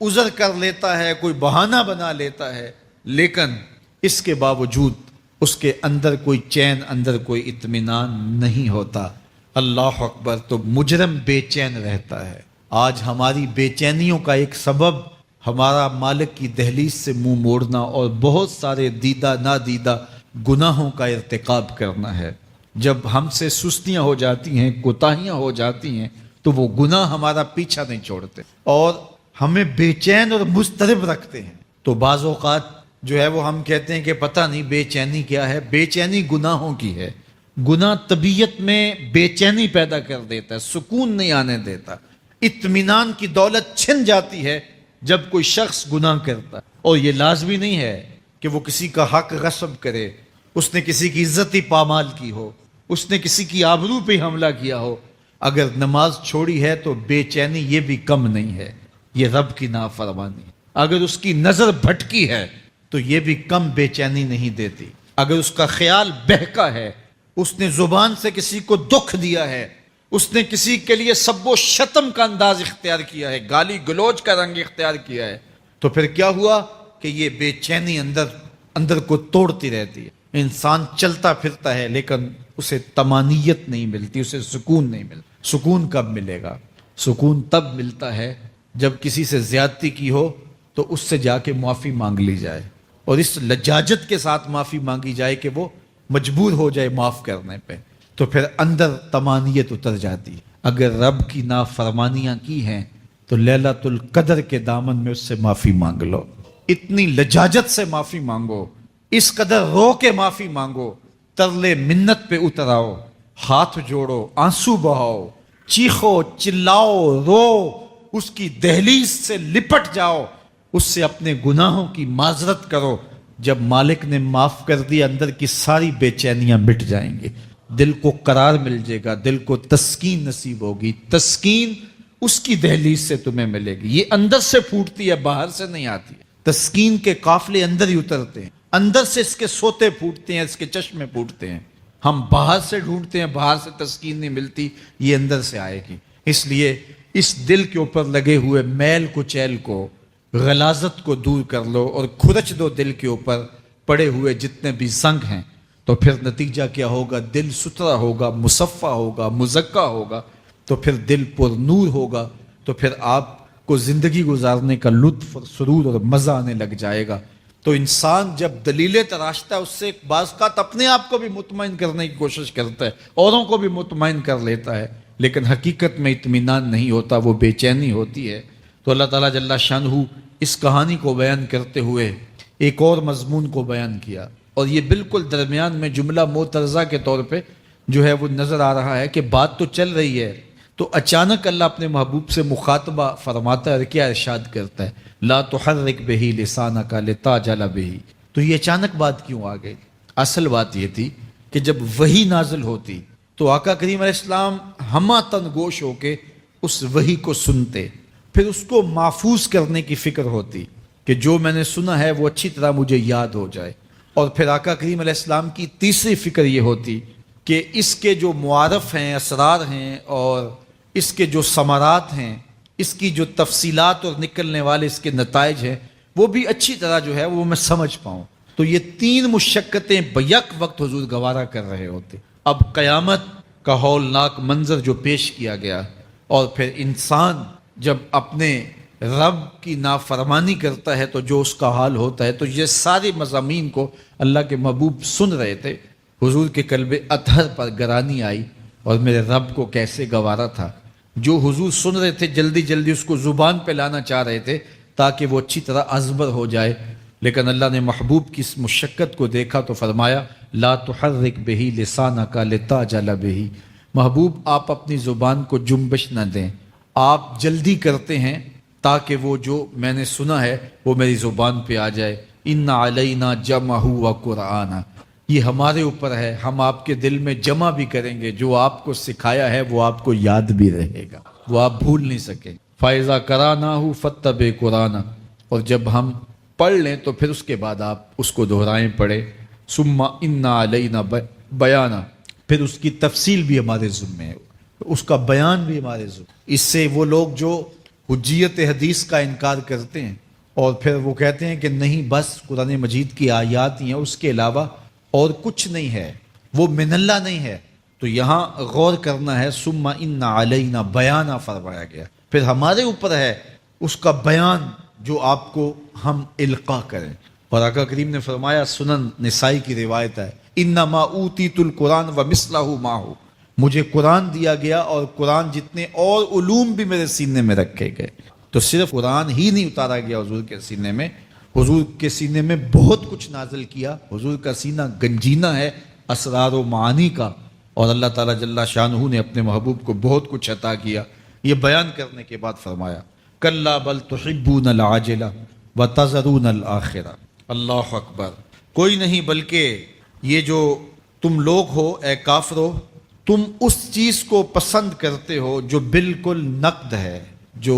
S1: عذر کر لیتا ہے, کوئی بہانہ بنا لیتا ہے, لیکن اس کے باوجود اس کے اندر کوئی چین, اندر کوئی اطمینان نہیں ہوتا. اللہ اکبر. تو مجرم بے چین رہتا ہے. آج ہماری بے چینیوں کا ایک سبب ہمارا مالک کی دہلیز سے منہ موڑنا اور بہت سارے دیدہ نادیدہ گناہوں کا ارتکاب کرنا ہے. جب ہم سے سستیاں ہو جاتی ہیں, کوتاہیاں ہو جاتی ہیں, تو وہ گناہ ہمارا پیچھا نہیں چھوڑتے اور ہمیں بے چین اور مضطرب رکھتے ہیں. تو بعض اوقات جو ہے وہ ہم کہتے ہیں کہ پتہ نہیں بے چینی کیا ہے. بے چینی گناہوں کی ہے. گناہ طبیعت میں بے چینی پیدا کر دیتا ہے, سکون نہیں آنے دیتا. اطمینان کی دولت چھن جاتی ہے جب کوئی شخص گناہ کرتا ہے. اور یہ لازمی نہیں ہے کہ وہ کسی کا حق غصب کرے, اس نے کسی کی عزت ہی پامال کی ہو, اس نے کسی کی آبرو پہ حملہ کیا ہو. اگر نماز چھوڑی ہے تو بے چینی یہ بھی کم نہیں ہے, یہ رب کی نافرمانی. اگر اس کی نظر بھٹکی ہے تو یہ بھی کم بے چینی نہیں دیتی. اگر اس کا خیال بہکا ہے, اس نے زبان سے کسی کو دکھ دیا ہے, اس نے کسی کے لیے سب و شتم کا انداز اختیار کیا ہے, گالی گلوچ کا رنگ اختیار کیا ہے, تو پھر کیا ہوا کہ یہ بے چینی اندر کو توڑتی رہتی ہے. انسان چلتا پھرتا ہے لیکن اسے طمانیت نہیں ملتی, اسے سکون نہیں ملتا. سکون کب ملے گا؟ سکون تب ملتا ہے جب کسی سے زیادتی کی ہو تو اس سے جا کے معافی مانگ لی جائے, اور اس لجاجت کے ساتھ معافی مانگی جائے کہ وہ مجبور ہو جائے معاف کرنے پہ, تو پھر اندر طمانیت اتر جاتی ہے. اگر رب کی نافرمانیاں کی ہیں تو لیلۃ القدر کے دامن میں اس سے معافی مانگ لو. اتنی لجاجت سے معافی مانگو, اس قدر رو کے معافی مانگو, ترلے منت پہ اتر آؤ ہاتھ جوڑو، آنسو بہاؤ، چیخو، چلاؤ، رو، اس کی دہلیز سے لپٹ جاؤ، اس سے اپنے گناہوں کی معذرت کرو۔ جب مالک نے معاف کر دیا، اندر کی ساری بے چینیاں مٹ جائیں گی، دل کو قرار مل جائے گا، دل کو تسکین نصیب ہوگی۔ تسکین اس کی دہلیز سے تمہیں ملے گی، یہ اندر سے پھوٹتی ہے، باہر سے نہیں آتی ہے۔ تسکین کے قافلے اندر ہی اترتے ہیں، اندر سے اس کے سوتے پھوٹتے ہیں، اس کے چشمے پھوٹتے ہیں۔ ہم باہر سے ڈھونڈتے ہیں، باہر سے تسکین نہیں ملتی، یہ اندر سے آئے گی۔ اس لیے اس دل کے اوپر لگے ہوئے میل کچیل کو، غلاظت کو دور کر لو اور کھرچ دو دل کے اوپر پڑے ہوئے جتنے بھی زنگ ہیں، تو پھر نتیجہ کیا ہوگا؟ دل ستھرا ہوگا، مصفا ہوگا، مزکا ہوگا، تو پھر دل پر نور ہوگا، تو پھر آپ کو زندگی گزارنے کا لطف اور سرور اور مزہ آنے لگ جائے گا۔ تو انسان جب دلیلیں تراشتا ہے، اس سے بعض اوقات اپنے آپ کو بھی مطمئن کرنے کی کوشش کرتا ہے، اوروں کو بھی مطمئن کر لیتا ہے، لیکن حقیقت میں اطمینان نہیں ہوتا، وہ بے چینی ہوتی ہے۔ تو اللہ تعالیٰ جل شانہ اس کہانی کو بیان کرتے ہوئے ایک اور مضمون کو بیان کیا، اور یہ بالکل درمیان میں جملہ معترضہ کے طور پہ جو ہے وہ نظر آ رہا ہے کہ بات تو چل رہی ہے، تو اچانک اللہ اپنے محبوب سے مخاطبہ فرماتا ہے اور کیا ارشاد کرتا ہے؟ لا تحرک بہ لسانک لتعجل بہ۔ تو یہ اچانک بات کیوں آ گئی؟ اصل بات یہ تھی کہ جب وحی نازل ہوتی تو آقا کریم علیہ السلام ہمہ تن گوش ہو کے اس وحی کو سنتے، پھر اس کو محفوظ کرنے کی فکر ہوتی کہ جو میں نے سنا ہے وہ اچھی طرح مجھے یاد ہو جائے، اور پھر آقا کریم علیہ السلام کی تیسری فکر یہ ہوتی کہ اس کے جو معارف ہیں، اسرار ہیں، اور اس کے جو ثمرات ہیں، اس کی جو تفصیلات اور نکلنے والے اس کے نتائج ہیں، وہ بھی اچھی طرح جو ہے وہ میں سمجھ پاؤں۔ تو یہ تین مشقتیں بیک وقت حضور گوارا کر رہے ہوتے۔ اب قیامت کا ہولناک منظر جو پیش کیا گیا، اور پھر انسان جب اپنے رب کی نافرمانی کرتا ہے تو جو اس کا حال ہوتا ہے، تو یہ سارے مضامین کو اللہ کے محبوب سن رہے تھے۔ حضور کے قلب اطہر پر گرانی آئی، اور میرے رب کو کیسے گوارا تھا۔ جو حضور سن رہے تھے جلدی جلدی اس کو زبان پہ لانا چاہ رہے تھے تاکہ وہ اچھی طرح ازبر ہو جائے، لیکن اللہ نے محبوب کی اس مشقت کو دیکھا تو فرمایا لا تحرک بہ لسانک لتعجل بہ۔ محبوب آپ اپنی زبان کو جنبش نہ دیں، آپ جلدی کرتے ہیں تاکہ وہ جو میں نے سنا ہے وہ میری زبان پہ آ جائے۔ ان علینا جمعہ وقرآنہ، یہ ہمارے اوپر ہے، ہم آپ کے دل میں جمع بھی کریں گے، جو آپ کو سکھایا ہے وہ آپ کو یاد بھی رہے گا، وہ آپ بھول نہیں سکیں۔ فَإِذَا قَرَأْنَاهُ فَاتَّبِعْ قُرْآنَهُ، اور جب ہم پڑھ لیں تو پھر اس کے بعد آپ اس کو دہرائیں پڑھیں۔ ثُمَّ إِنَّ عَلَيْنَا بَيَانًا، پھر اس کی تفصیل بھی ہمارے ذمہ ہے، اس کا بیان بھی ہمارے ذمہ۔ اس سے وہ لوگ جو حجیت حدیث کا انکار کرتے ہیں اور پھر وہ کہتے ہیں کہ نہیں بس قرآن مجید کی آیات ہی ہیں، اس کے علاوہ اور کچھ نہیں ہے، وہ من اللہ نہیں ہے، تو یہاں غور کرنا ہے۔ ثم ان علینا بیانہ فرمایا گیا، پھر ہمارے اوپر ہے اس کا بیان جو آپ کو ہم القاء کریں۔ اور آقا کریم نے فرمایا، سنن نسائی کی روایت ہے، انما اوتیت القرآن ومثلہ معہ، مجھے قرآن دیا گیا اور قرآن جتنے اور علوم بھی میرے سینے میں رکھے گئے۔ تو صرف قرآن ہی نہیں اتارا گیا حضور کے سینے میں، حضور کے سینے میں بہت کچھ نازل کیا۔ حضور کا سینہ گنجینہ ہے اسرار و معانی کا، اور اللہ تعالیٰ جل شانہ نے اپنے محبوب کو بہت کچھ عطا کیا۔ یہ بیان کرنے کے بعد فرمایا کلا بل تحبون العاجلہ وتذرون الآخرہ۔ اللہ اکبر، کوئی نہیں بلکہ یہ جو تم لوگ ہو اے کافرو، تم اس چیز کو پسند کرتے ہو جو بالکل نقد ہے، جو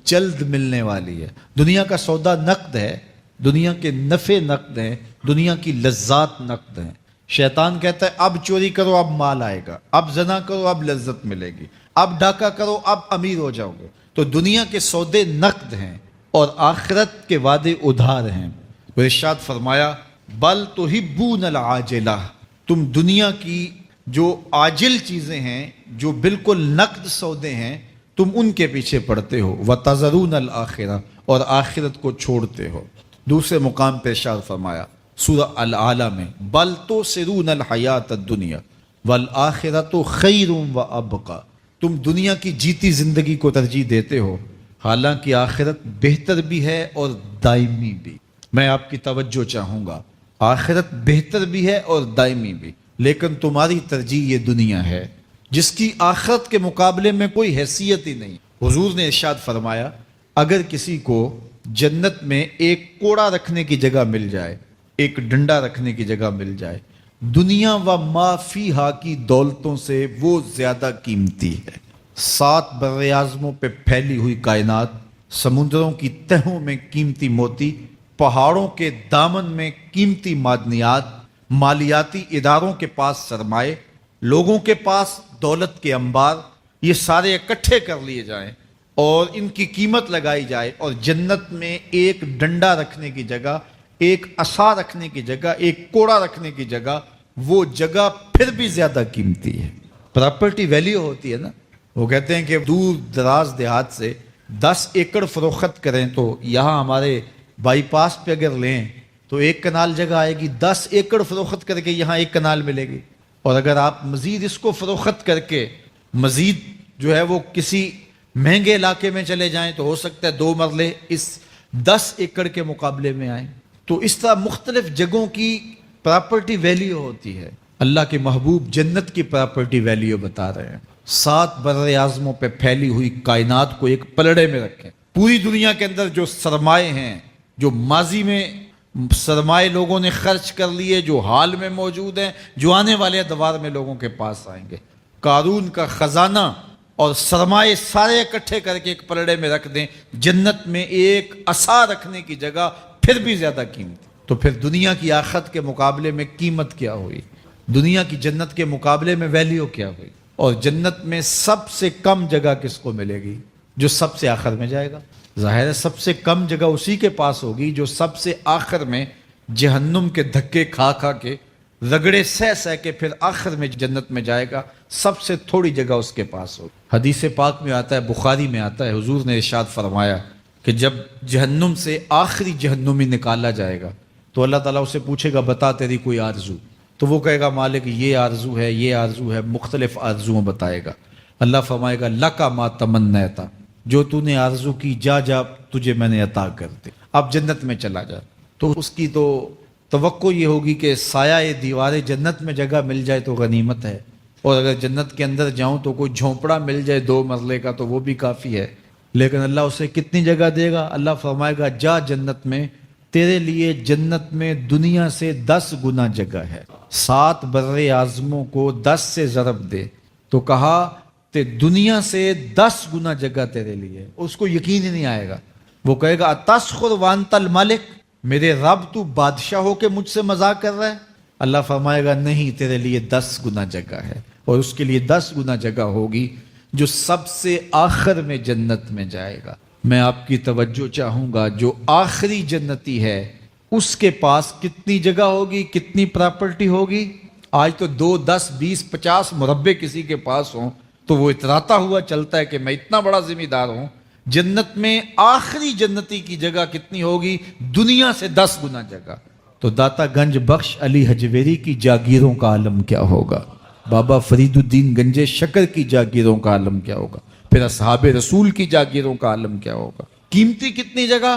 S1: جلد ملنے والی ہے۔ دنیا کا سودا نقد ہے، دنیا کے نفع نقد ہیں، دنیا کی لذات نقد ہیں۔ شیطان کہتا ہے اب چوری کرو اب مال آئے گا، اب زنا کرو اب لذت ملے گی، اب ڈاکہ کرو اب امیر ہو جاؤ گے۔ تو دنیا کے سودے نقد ہیں اور آخرت کے وعدے ادھار ہیں۔ تو ارشاد فرمایا بل تحبون العاجلہ، تم دنیا کی جو عاجل چیزیں ہیں، جو بالکل نقد سودے ہیں، تم ان کے پیچھے پڑتے ہو۔ وتذرون الآخرہ، اور آخرت کو چھوڑتے ہو۔ دوسرے مقام پہ ارشاد فرمایا سورہ العالی میں بل تؤثرون الحیات الدنیا والآخرۃ خیر وابقی، تم دنیا کی جیتی زندگی کو ترجیح دیتے ہو، حالانکہ آخرت بہتر بھی ہے اور دائمی بھی۔ میں آپ کی توجہ چاہوں گا، آخرت بہتر بھی ہے اور دائمی بھی۔ لیکن تمہاری ترجیح یہ دنیا ہے جس کی آخرت کے مقابلے میں کوئی حیثیت ہی نہیں. حضور نے ارشاد فرمایا اگر کسی کو جنت میں ایک کوڑا رکھنے کی جگہ مل جائے، ایک ڈنڈا رکھنے کی جگہ مل جائے، دنیا و ما فیہا کی دولتوں سے وہ زیادہ قیمتی ہے. 7 بر اعظموں پہ پھیلی ہوئی کائنات، سمندروں کی تہوں میں قیمتی موتی، پہاڑوں کے دامن میں قیمتی معدنیات، مالیاتی اداروں کے پاس سرمائے، لوگوں کے پاس دولت کے انبار، یہ سارے اکٹھے کر لیے جائیں اور ان کی قیمت لگائی جائے، اور جنت میں ایک ڈنڈا رکھنے کی جگہ، ایک عصا رکھنے کی جگہ، ایک کوڑا رکھنے کی جگہ، وہ جگہ پھر بھی زیادہ قیمتی ہے. پراپرٹی ویلیو ہوتی ہے نا. وہ کہتے ہیں کہ دور دراز دیہات سے 10 ایکڑ فروخت کریں تو یہاں ہمارے بائی پاس پہ اگر لیں تو 1 کنال جگہ آئے گی، 10 ایکڑ فروخت کر کے یہاں 1 کنال ملے گی. اور اگر آپ مزید اس کو فروخت کر کے مزید جو ہے وہ کسی مہنگے علاقے میں چلے جائیں تو ہو سکتا ہے 2 مرلے اس 10 ایکڑ کے مقابلے میں آئیں. تو اس طرح مختلف جگہوں کی پراپرٹی ویلیو ہوتی ہے. اللہ کے محبوب جنت کی پراپرٹی ویلیو بتا رہے ہیں. 7 بر اعظموں پہ پھیلی ہوئی کائنات کو ایک پلڑے میں رکھیں. پوری دنیا کے اندر جو سرمائے ہیں، جو ماضی میں سرمائے لوگوں نے خرچ کر لیے، جو حال میں موجود ہیں، جو آنے والے ادوار میں لوگوں کے پاس آئیں گے، قارون کا خزانہ اور سرمائے سارے اکٹھے کر کے ایک پلڑے میں رکھ دیں، جنت میں ایک عصا رکھنے کی جگہ پھر بھی زیادہ قیمت. تو پھر دنیا کی آخرت کے مقابلے میں قیمت کیا ہوئی؟ دنیا کی جنت کے مقابلے میں ویلیو کیا ہوئی؟ اور جنت میں سب سے کم جگہ کس کو ملے گی؟ جو سب سے آخر میں جائے گا. ظاہر ہے سب سے کم جگہ اسی کے پاس ہوگی جو سب سے آخر میں جہنم کے دھکے کھا کھا کے، رگڑے سہ سہ کے پھر آخر میں جنت میں جائے گا. سب سے تھوڑی جگہ اس کے پاس ہوگی. حدیث پاک میں آتا ہے، بخاری میں آتا ہے، حضور نے ارشاد فرمایا کہ جب جہنم سے آخری جہنمی نکالا جائے گا تو اللہ تعالیٰ اسے پوچھے گا بتا تیری کوئی آرزو. تو وہ کہے گا مالک یہ آرزو ہے، یہ آرزو ہے، مختلف آرزوؤں بتائے گا. اللہ فرمائے گا لکا ما تمنیتا، جو تو نے آرزو کی جا جا تجھے میں نے عطا کر دی، اب جنت میں چلا جا. تو اس کی تو توقع یہ ہوگی کہ سایہ دیوار جنت میں جگہ مل جائے تو غنیمت ہے، اور اگر جنت کے اندر جاؤں تو کوئی جھونپڑا مل جائے 2 مرلے کا تو وہ بھی کافی ہے. لیکن اللہ اسے کتنی جگہ دے گا؟ اللہ فرمائے گا جا جنت میں، تیرے لیے جنت میں دنیا سے 10 گنا جگہ ہے. 7 بر اعظموں کو 10 سے ضرب دے تو کہا کہ دنیا سے 10 گنا جگہ تیرے لیے. اس کو یقین ہی نہیں آئے گا. وہ کہے گا اتسخر وانت الملک، میرے رب تو بادشاہ ہو کے مجھ سے مذاق کر رہا ہے؟ اللہ فرمائے گا نہیں، تیرے لیے 10 گنا جگہ ہے، اور اس کے لیے 10 گنا جگہ ہوگی جو سب سے آخر میں جنت میں جائے گا. میں آپ کی توجہ چاہوں گا، جو آخری جنتی ہے اس کے پاس کتنی جگہ ہوگی، کتنی پراپرٹی ہوگی؟ آج تو 2 10 20 50 مربع کسی کے پاس ہوں تو وہ اتراتا ہوا چلتا ہے کہ میں اتنا بڑا ذمہ دار ہوں. جنت میں آخری جنتی کی جگہ کتنی ہوگی؟ دنیا سے 10 گنا جگہ. تو داتا گنج بخش علی حجویری کی جاگیروں کا عالم کیا ہوگا؟ بابا فرید الدین گنجے شکر کی جاگیروں کا عالم کیا ہوگا؟ پھر اصحاب رسول کی جاگیروں کا عالم کیا ہوگا؟ قیمتی کتنی جگہ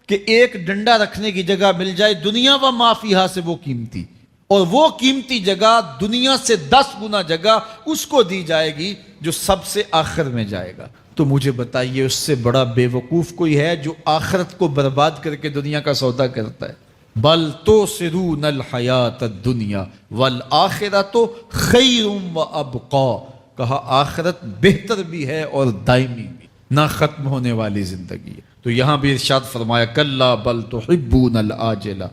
S1: کہ ایک ڈنڈا رکھنے کی جگہ مل جائے، دنیا و ما فیہا سے وہ قیمتی، اور وہ قیمتی جگہ دنیا سے 10 گنا جگہ اس کو دی جائے گی جو سب سے آخر میں جائے گا. تو مجھے بتائیے اس سے بڑا بے وقوف کوئی ہے جو آخرت کو برباد کر کے دنیا کا سودا کرتا ہے؟ بل تؤثرون الحیات الدنیا والآخرۃ خیر وابقا. کہا آخرت بہتر بھی ہے اور دائمی بھی، نہ ختم ہونے والی زندگی ہے. تو یہاں بھی ارشاد فرمایا کلا بل تحبون العاجلہ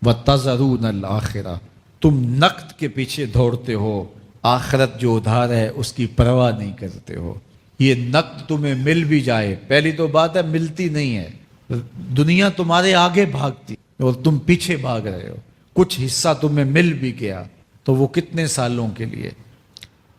S1: وتذرون الآخرہ. تم نقد کے پیچھے دوڑتے ہو، آخرت جو ادھار ہے اس کی پرواہ نہیں کرتے ہو. یہ نقد تمہیں مل بھی جائے، پہلی تو بات ہے ملتی نہیں ہے. دنیا تمہارے آگے بھاگتی اور تم پیچھے بھاگ رہے ہو. کچھ حصہ تمہیں مل بھی گیا تو وہ کتنے سالوں کے لیے؟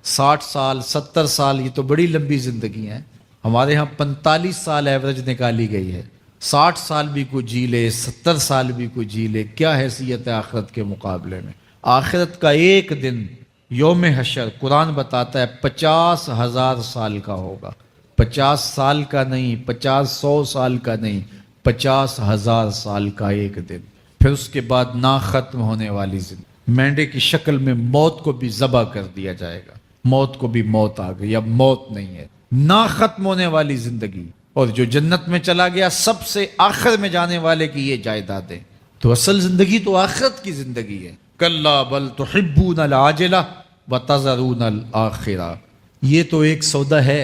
S1: 60 سال 70 سال، یہ تو بڑی لمبی زندگی ہیں. ہمارے ہاں 45 سال ایوریج نکالی گئی ہے. 60 سال بھی کوئی جی لے، 70 سال بھی کوئی جی لے، کیا حیثیت ہے آخرت کے مقابلے میں؟ آخرت کا ایک دن یوم حشر قرآن بتاتا ہے 50,000 سال کا ہوگا. 50 سال کا نہیں، 50-100 سال کا نہیں، 50,000 سال کا ایک دن. پھر اس کے بعد نہ ختم ہونے والی زندگی. مینڈے کی شکل میں موت کو بھی ذبح کر دیا جائے گا. موت کو بھی موت آ گئی، اب موت نہیں ہے، نہ ختم ہونے والی زندگی. اور جو جنت میں چلا گیا سب سے آخر میں جانے والے کی یہ جائیدادیں. تو اصل زندگی تو آخرت کی زندگی ہے. کلا بل تحبون العاجلہ وتذرون الآخرہ. یہ تو ایک سودا ہے.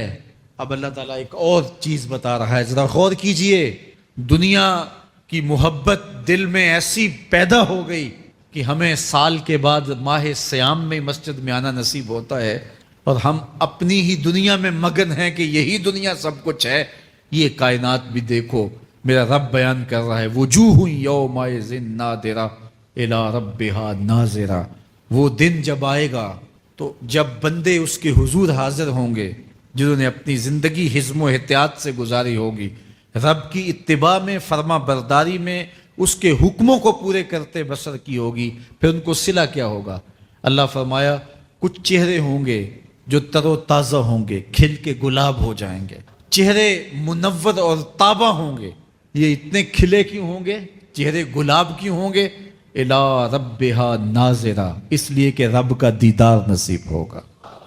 S1: اب اللہ تعالیٰ ایک اور چیز بتا رہا ہے، ذرا غور کیجئے. دنیا کی محبت دل میں ایسی پیدا ہو گئی کہ ہمیں سال کے بعد ماہ سیام میں مسجد میں آنا نصیب ہوتا ہے، اور ہم اپنی ہی دنیا میں مگن ہیں کہ یہی دنیا سب کچھ ہے. یہ کائنات بھی دیکھو، میرا رب بیان کر رہا ہے، وجوہ یومئذ ناظرہ الی ربہا ناظرہ. وہ دن جب آئے گا تو جب بندے اس کے حضور حاضر ہوں گے جنہوں نے اپنی زندگی حزم و احتیاط سے گزاری ہوگی، رب کی اتباع میں، فرما برداری میں، اس کے حکموں کو پورے کرتے بسر کی ہوگی، پھر ان کو صلہ کیا ہوگا؟ اللہ فرمایا کچھ چہرے ہوں گے جو تر و تازہ ہوں گے، کھل کے گلاب ہو جائیں گے. چہرے منور اور تابہ ہوں گے. یہ اتنے کھلے کیوں ہوں گے؟ چہرے گلاب کیوں ہوں گے؟ الی ربہا ناظرہ، اس لیے کہ رب کا دیدار نصیب ہوگا.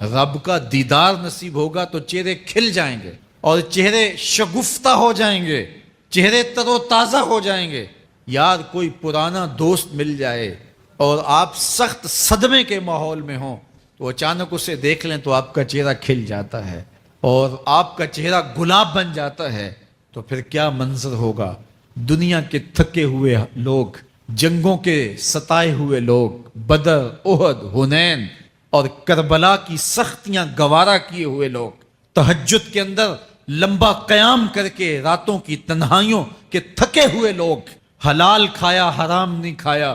S1: رب کا دیدار نصیب ہوگا تو چہرے کھل جائیں گے، اور چہرے شگفتہ ہو جائیں گے، چہرے تر و تازہ ہو جائیں گے. یار کوئی پرانا دوست مل جائے اور آپ سخت صدمے کے ماحول میں ہوں تو اچانک اسے دیکھ لیں تو آپ کا چہرہ کھل جاتا ہے اور آپ کا چہرہ گلاب بن جاتا ہے. تو پھر کیا منظر ہوگا؟ دنیا کے تھکے ہوئے لوگ، جنگوں کے ستائے ہوئے لوگ، بدر، احد، حنین اور کربلا کی سختیاں گوارا کیے ہوئے لوگ، تہجد کے اندر لمبا قیام کر کے راتوں کی تنہائیوں کے تھکے ہوئے لوگ، حلال کھایا حرام نہیں کھایا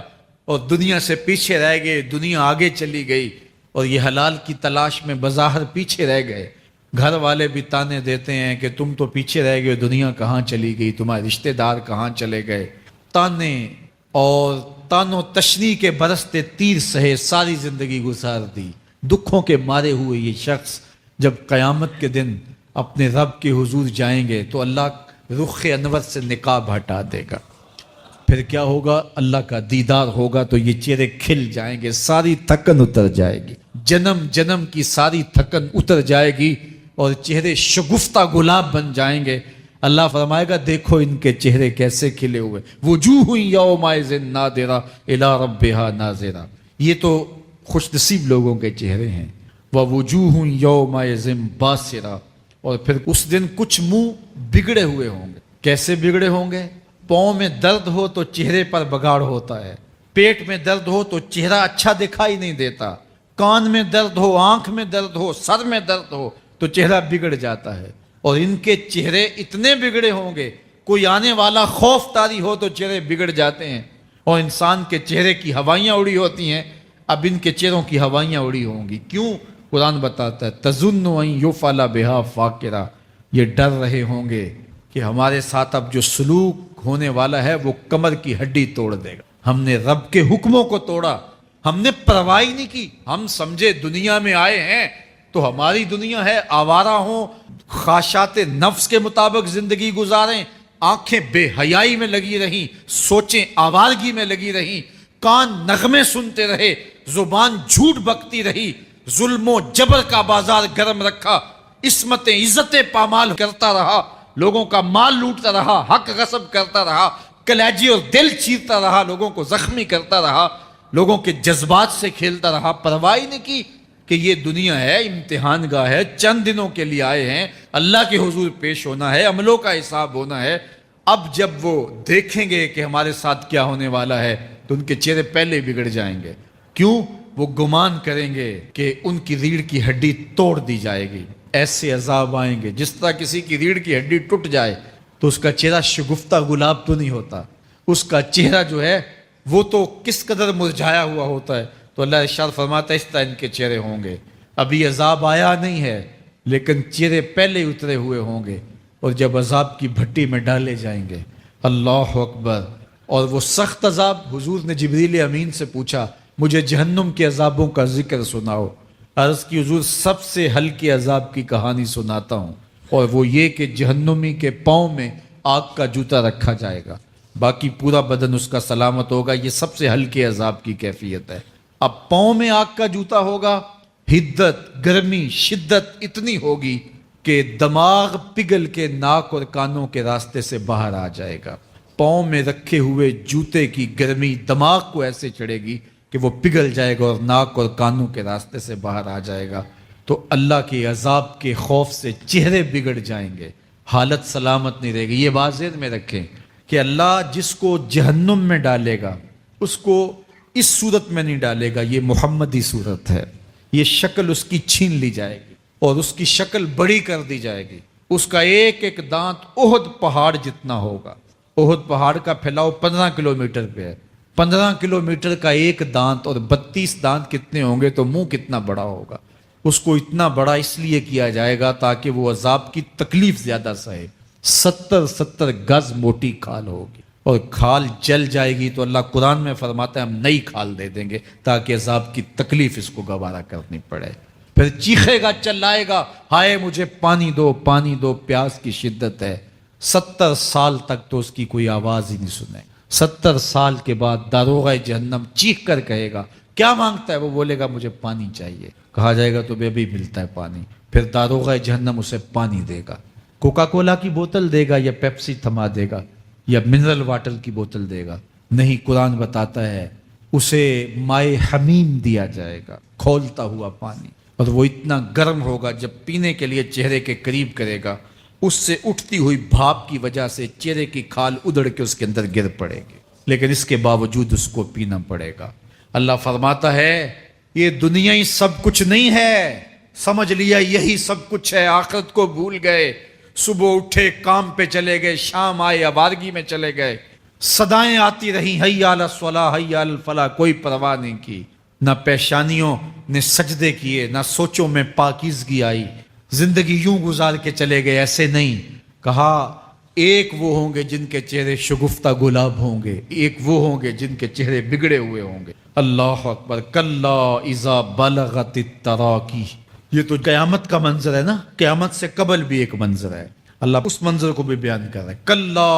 S1: اور دنیا سے پیچھے رہ گئے، دنیا آگے چلی گئی اور یہ حلال کی تلاش میں بظاہر پیچھے رہ گئے. گھر والے بھی تانے دیتے ہیں کہ تم تو پیچھے رہ گئے، دنیا کہاں چلی گئی، تمہارے رشتہ دار کہاں چلے گئے. تانے اور تانوں تشنیع کے برستے تیر سہے ساری زندگی گزار دی. دکھوں کے مارے ہوئے یہ شخص جب قیامت کے دن اپنے رب کے حضور جائیں گے تو اللہ رخ انور سے نقاب ہٹا دے گا. پھر کیا ہوگا؟ اللہ کا دیدار ہوگا تو یہ چہرے کھل جائیں گے، ساری تھکن اتر جائے گی، جنم جنم کی ساری تھکن اتر جائے گی اور چہرے شگفتہ گلاب بن جائیں گے. اللہ فرمائے گا دیکھو ان کے چہرے کیسے کھلے ہوئے. وجوہ یومئذ ناظرہ الی ربہا ناظرہ. یہ تو خوش نصیب لوگوں کے چہرے ہیں. ووجوہ یومئذ باسرہ. اور پھر اس دن کچھ منہ بگڑے ہوئے ہوں گے. کیسے بگڑے ہوں گے؟ پاؤں میں درد ہو تو چہرے پر بگاڑ ہوتا ہے، پیٹ میں درد ہو تو چہرہ اچھا دکھائی نہیں دیتا، کان میں درد ہو، آنکھ میں درد ہو، سر میں درد ہو تو چہرہ بگڑ جاتا ہے. اور ان کے چہرے اتنے بگڑے ہوں گے، کوئی آنے والا خوف طاری ہو تو چہرے بگڑ جاتے ہیں. اور انسان کے چہرے کی ہوائیاں اڑی ہوتی ہیں، اب ان کے چہروں کی ہوائیاں اڑی ہوں گی. کیوں؟ قرآن بتاتا ہے تظن ان یفعل بہا فاقرہ. یہ ڈر رہے ہوں گے کہ ہمارے ساتھ اب جو سلوک ہونے والا ہے وہ کمر کی ہڈی توڑ دے گا. ہم نے رب کے حکموں کو توڑا، ہم نے پرواہ نہیں کی. ہم سمجھے دنیا میں آئے ہیں تو ہماری دنیا ہے، آوارہ ہوں، خواہشات نفس کے مطابق زندگی گزاریں، آنکھیں بے حیائی میں لگی رہیں، سوچیں آوارگی میں لگی رہیں، کان نغمے سنتے رہے، زبان جھوٹ بکتی رہی، ظلم و جبر کا بازار گرم رکھا، عصمتیں عزتیں پامال کرتا رہا، لوگوں کا مال لوٹتا رہا، حق غصب کرتا رہا، کلیجے اور دل چیرتا رہا، لوگوں کو زخمی کرتا رہا، لوگوں کے جذبات سے کھیلتا رہا. پرواہ نہیں کی کہ یہ دنیا ہے، امتحان گاہ ہے، چند دنوں کے لیے آئے ہیں، اللہ کے حضور پیش ہونا ہے، عملوں کا حساب ہونا ہے. اب جب وہ دیکھیں گے کہ ہمارے ساتھ کیا ہونے والا ہے تو ان کے چہرے پہلے بگڑ جائیں گے. کیوں؟ وہ گمان کریں گے کہ ان کی ریڑھ کی ہڈی توڑ دی جائے گی. ایسے عذاب آئیں گے جس طرح کسی کی ریڑھ کی ہڈی ٹوٹ جائے تو اس کا چہرہ شگفتہ گلاب تو نہیں ہوتا، اس کا چہرہ جو ہے وہ تو کس قدر مرجھایا ہوا ہوتا ہے. تو اللہ ارشاد فرماتا ہے اس طرح ان کے چہرے ہوں گے. ابھی عذاب آیا نہیں ہے لیکن چہرے پہلے اترے ہوئے ہوں گے، اور جب عذاب کی بھٹی میں ڈالے جائیں گے، اللہ اکبر. اور وہ سخت عذاب، حضور نے جبریل امین سے پوچھا مجھے جہنم کے عذابوں کا ذکر سناؤ. عرض کی حضور سب سے ہلکے عذاب کی کہانی سناتا ہوں، اور وہ یہ کہ جہنمی کے پاؤں میں آگ کا جوتا رکھا جائے گا، باقی پورا بدن اس کا سلامت ہوگا. یہ سب سے ہلکے عذاب کی کیفیت ہے. اب پاؤں میں آگ کا جوتا ہوگا، حدت، گرمی، شدت اتنی ہوگی کہ دماغ پگھل کے ناک اور کانوں کے راستے سے باہر آ جائے گا۔ پاؤں میں رکھے ہوئے جوتے کی گرمی دماغ کو ایسے چڑھے گی کہ وہ پگھل جائے گا اور ناک اور کانوں کے راستے سے باہر آ جائے گا۔ تو اللہ کے عذاب کے خوف سے چہرے بگڑ جائیں گے، حالت سلامت نہیں رہے گی۔ یہ بات ذہن میں رکھیں کہ اللہ جس کو جہنم میں ڈالے گا اس کو اس صورت میں نہیں ڈالے گا، یہ محمدی صورت ہے، یہ شکل اس کی چھین لی جائے گی اور اس کی شکل بڑی کر دی جائے گی۔ اس کا ایک ایک دانت احد پہاڑ جتنا ہوگا۔ احد پہاڑ کا پھیلاؤ 15 کلومیٹر پہ ہے، 15 کلومیٹر کا ایک دانت اور 32 دانت کتنے ہوں گے تو منہ کتنا بڑا ہوگا۔ اس کو اتنا بڑا اس لیے کیا جائے گا تاکہ وہ عذاب کی تکلیف زیادہ سہے۔ 70 گز موٹی کھال ہوگی اور کھال جل جائے گی تو اللہ قرآن میں فرماتا ہے ہم نئی کھال دے دیں گے تاکہ عذاب کی تکلیف اس کو گوارا کرنی پڑے۔ پھر چیخے گا، چلائے گا، ہائے مجھے پانی دو، پانی دو، پیاس کی شدت ہے۔ 70 سال تک تو اس کی کوئی آواز ہی نہیں سنے۔ 70 سال کے بعد داروغہ جہنم چیخ کر کہے گا کیا مانگتا ہے؟ وہ بولے گا مجھے پانی چاہیے۔ کہا جائے گا تو بے بھی ملتا ہے پانی۔ پھر داروغہ جہنم اسے پانی دے گا، کوکا کولا کی بوتل دے گا یا پیپسی تھما دے گا یا منرل واٹر کی بوتل دے گا؟ نہیں، قرآن بتاتا ہے اسے مائے حمیم دیا جائے گا، کھولتا ہوا پانی، اور وہ اتنا گرم ہوگا جب پینے کے لیے چہرے کے قریب کرے گا اس سے اٹھتی ہوئی بھاپ کی وجہ سے چہرے کی کھال ادڑ کے اس کے اندر گر پڑے گی، لیکن اس کے باوجود اس کو پینا پڑے گا۔ اللہ فرماتا ہے یہ دنیا ہی سب کچھ نہیں ہے، سمجھ لیا یہی سب کچھ ہے، آخرت کو بھول گئے، صبح اٹھے کام پہ چلے گئے، شام آئے آوارگی میں چلے گئے، صدائیں آتی رہیں حی علی الصلاح حی علی الفلاح، کوئی پرواہ نہیں کی، نہ پیشانیوں نے سجدے کیے، نہ سوچوں میں پاکیزگی آئی، زندگی یوں گزار کے چلے گئے۔ ایسے نہیں، کہا ایک وہ ہوں گے جن کے چہرے شگفتہ گلاب ہوں گے، ایک وہ ہوں گے جن کے چہرے بگڑے ہوئے ہوں گے۔ اللہ اکبر، کلا اذا بلغت التراکی، یہ تو قیامت کا منظر ہے نا، قیامت سے قبل بھی ایک منظر ہے، اللہ اس منظر کو بھی بیان کر رہا ہے۔ کلا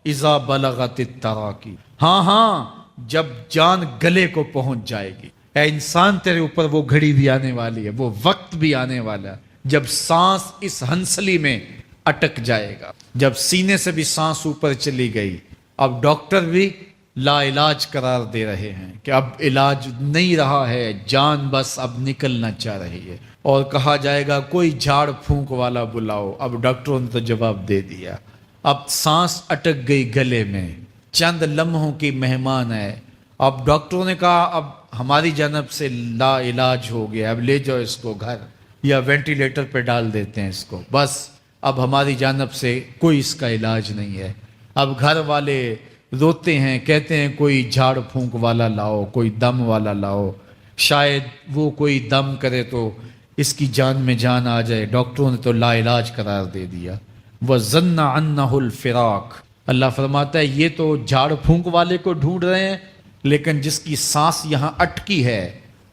S1: اذا بلغت التراکی، ہاں جب جان گلے کو پہنچ جائے گی، اے انسان تیرے اوپر وہ گھڑی بھی آنے والی ہے، وہ وقت بھی آنے والا ہے جب سانس اس ہنسلی میں اٹک جائے گا، جب سینے سے بھی سانس اوپر چلی گئی، اب ڈاکٹر بھی لا علاج قرار دے رہے ہیں کہ اب علاج نہیں رہا ہے، جان بس اب نکلنا چاہ رہی ہے، اور کہا جائے گا کوئی جھاڑ پھونک والا بلاؤ۔ اب ڈاکٹروں نے تو جواب دے دیا، اب سانس اٹک گئی گلے میں، چند لمحوں کی مہمان ہے۔ اب ڈاکٹروں نے کہا اب ہماری جانب سے لا علاج ہو گیا، اب لے جاؤ اس کو گھر یا وینٹیلیٹر پہ ڈال دیتے ہیں اس کو، بس اب ہماری جانب سے کوئی اس کا علاج نہیں ہے۔ اب گھر والے روتے ہیں، کہتے ہیں کوئی جھاڑ پھونک والا لاؤ، کوئی دم والا لاؤ، شاید وہ کوئی دم کرے تو اس کی جان میں جان آ جائے۔ ڈاکٹروں نے تو لا علاج قرار دے دیا۔ وَظَنَّ عَنَّهُ الْفِرَاقُ، اللہ فرماتا ہے یہ تو جھاڑ پھونک والے کو ڈھونڈ رہے ہیں، لیکن جس کی سانس یہاں اٹکی ہے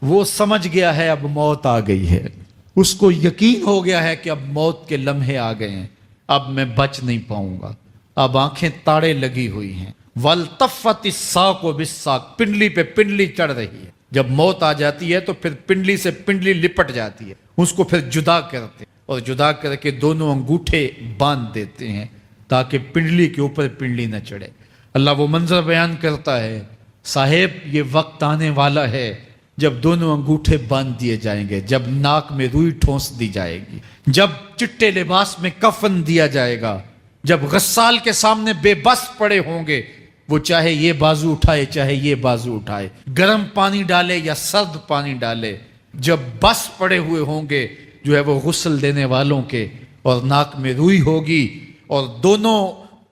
S1: وہ سمجھ گیا ہے اب موت آ گئی ہے، اس کو یقین ہو گیا ہے کہ اب موت کے لمحے آ گئے ہیں، اب میں بچ نہیں پاؤں گا، اب آنکھیں تاڑے لگی ہوئی ہیں۔ وَالْتَفَّتِ السَّاقُ بِالسَّاقِ، پنڈلی پہ پنڈلی چڑھ رہی ہے۔ جب موت آ جاتی ہے تو پھر پنڈلی سے پنڈلی لپٹ جاتی ہے، اس کو پھر جدا کرتے ہیں اور جدا کر کے دونوں انگوٹھے باندھ دیتے ہیں تاکہ پنڈلی کے اوپر پنڈلی نہ چڑھے۔ اللہ وہ منظر بیان کرتا ہے، صاحب یہ وقت آنے والا ہے جب دونوں انگوٹھے باندھ دیے جائیں گے، جب ناک میں روئی ٹھونس دی جائے گی، جب چٹے لباس میں کفن دیا جائے گا، جب غسال کے سامنے بے بس پڑے ہوں گے، وہ چاہے یہ بازو اٹھائے چاہے یہ بازو اٹھائے، گرم پانی ڈالے یا سرد پانی ڈالے، جب بس پڑے ہوئے ہوں گے جو ہے وہ غسل دینے والوں کے، اور ناک میں روئی ہوگی اور دونوں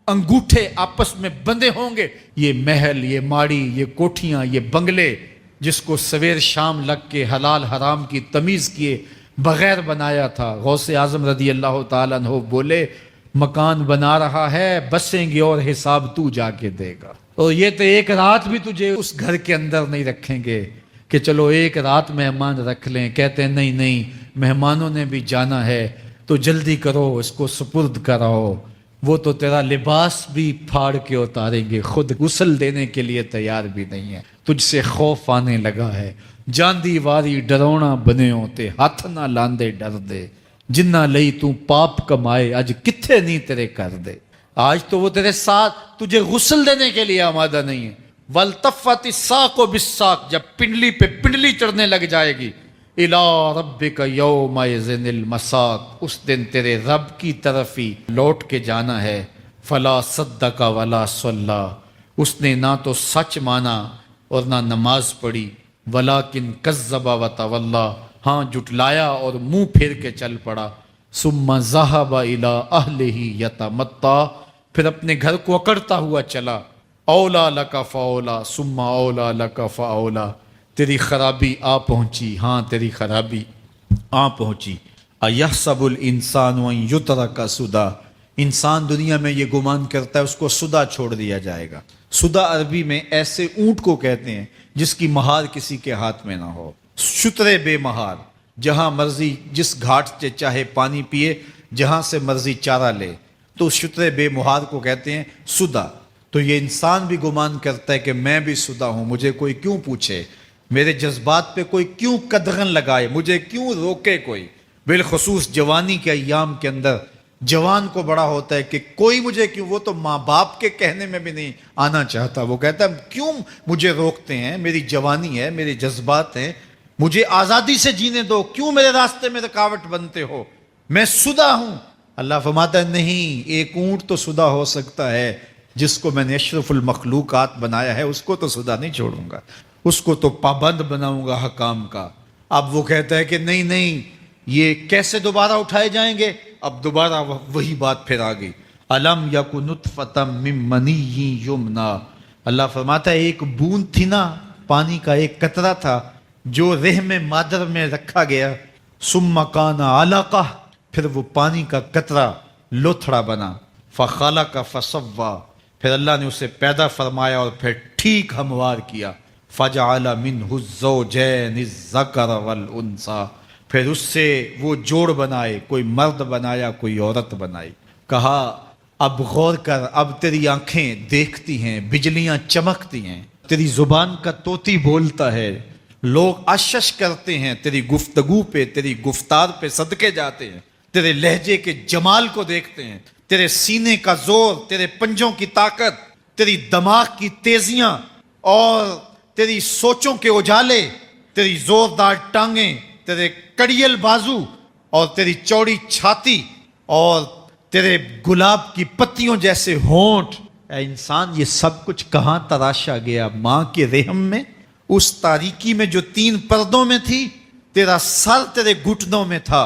S1: انگوٹھے آپس میں بندھے ہوں گے، یہ محل، یہ ماڑی، یہ کوٹھیاں، یہ بنگلے جس کو سویر شام لگ کے حلال حرام کی تمیز کیے بغیر بنایا تھا، غوث اعظم رضی اللہ تعالیٰ عنہ بولے مکان بنا رہا ہے، بسیں گے اور حساب تو جا کے دے گا، اور یہ تو ایک رات بھی تجھے اس گھر کے اندر نہیں رکھیں گے کہ چلو ایک رات مہمان رکھ لیں، کہتے ہیں نہیں مہمانوں نے بھی جانا ہے تو جلدی کرو، اس کو سپرد کراؤ، وہ تو تیرا لباس بھی پھاڑ کے اتاریں گے، خود غسل دینے کے لیے تیار بھی نہیں ہے۔ تجھ سے خوف آنے لگا ہے، جاندی واری ڈرونا بنیوں تے ہاتھ نہ لاندے ڈر دے، جنہ لئی تو پاپ کمائے اج کتھے نہیں تیرے کر دے۔ آج تو وہ تیرے ساتھ تجھے غسل دینے کے لیے آمادہ نہیں ہے۔ وَالْتَفَّتِ السَّاقُ بِالسَّاقِ، جب پنڈلی پہ پنڈلی چڑھنے لگ جائے گی، إِلَىٰ رَبِّكَ يَوْمَئِذٍ الْمَسَاقُ، اس دن تیرے رب کی طرف ہی لوٹ کے جانا ہے۔ فَلَا صَدَّقَ وَلَا صَلَّىٰ، اس نے نہ تو سچ مانا اور نہ نماز پڑھی، وَلَٰكِنْ كَذَّبَ وَتَوَلَّىٰ، ہاں جھٹلایا اور منہ پھیر کے چل پڑا۔ ثُمَّ ذَهَبَ إِلَىٰ أَهْلِهِ يَتَمَطَّىٰ، پھر اپنے گھر کو اکڑتا ہوا چلا۔ اولا لَكَ فَأَوْلَىٰ ثُمَّ أَوْلَىٰ لَكَ فَأَوْلَىٰ، تیری خرابی آ پہنچی، ہاں تیری خرابی آ پہنچی۔ اَيَحْسَبُ الْإِنسَانُ أَن يُتْرَكَ سُدًى، انسان دنیا میں یہ گمان کرتا ہے اس کو سدا چھوڑ دیا جائے گا۔ سدا عربی میں ایسے اونٹ کو کہتے ہیں جس کی مہار کسی کے ہاتھ میں نہ ہو، شترے بے مہار، جہاں مرضی جس گھاٹ سے چاہے پانی پیے، جہاں سے مرضی چارہ لے، تو شترے بے مہار کو کہتے ہیں سدا۔ تو یہ انسان بھی گمان کرتا ہے کہ میں بھی سدا ہوں، مجھے کوئی کیوں پوچھے، میرے جذبات پہ کوئی کیوں قدغن لگائے، مجھے کیوں روکے کوئی۔ بالخصوص جوانی کے ایام کے اندر جوان کو بڑا ہوتا ہے کہ کوئی مجھے کیوں، وہ تو ماں باپ کے کہنے میں بھی نہیں آنا چاہتا، وہ کہتا ہے کیوں مجھے روکتے ہیں، میری جوانی ہے، میرے جذبات ہیں، مجھے آزادی سے جینے دو، کیوں میرے راستے میں رکاوٹ بنتے ہو، میں سدا ہوں۔ اللہ فرماتا ہے نہیں، ایک اونٹ تو سدا ہو سکتا ہے، جس کو میں نے اشرف المخلوقات بنایا ہے اس کو تو سدا نہیں چھوڑوں گا، اس کو تو پابند بناؤں گا حکام کا۔ اب وہ کہتا ہے کہ نہیں نہیں، یہ کیسے دوبارہ اٹھائے جائیں گے؟ اب دوبارہ وہی بات پھر آ گئی۔ الم یکن نطفۃ من منی یمنی، اللہ فرماتا ہے ایک بوند تھی نا، پانی کا ایک قطرہ تھا جو رحم مادر میں رکھا گیا، ثم کان علقہ، پھر وہ پانی کا قطرہ لوتھڑا بنا، فخلق فسوی، پھر اللہ نے اسے پیدا فرمایا اور پھر ٹھیک ہموار کیا، فجعل منہ الزوجین الذکر والانثی، پھر اس سے وہ جوڑ بنائے، کوئی مرد بنایا کوئی عورت بنائی۔ کہا اب غور کر، اب تیری آنکھیں دیکھتی ہیں، بجلیاں چمکتی ہیں، تیری زبان کا طوطی بولتا ہے، لوگ اشش کرتے ہیں تیری گفتگو پہ، تیری گفتار پہ صدقے جاتے ہیں، تیرے لہجے کے جمال کو دیکھتے ہیں، تیرے سینے کا زور، تیرے پنجوں کی طاقت، تیری دماغ کی تیزیاں اور تیری سوچوں کے اجالے، تیری زوردار ٹانگیں، تیرے کڑیل بازو اور تیری چوڑی چھاتی اور تیرے گلاب کی پتیوں جیسے ہونٹ۔ اے انسان، یہ سب کچھ کہاں تراشا گیا؟ ماں کے رحم میں، اس تاریکی میں جو 3 پردوں میں تھی، تیرا سر تیرے گھٹنوں میں تھا،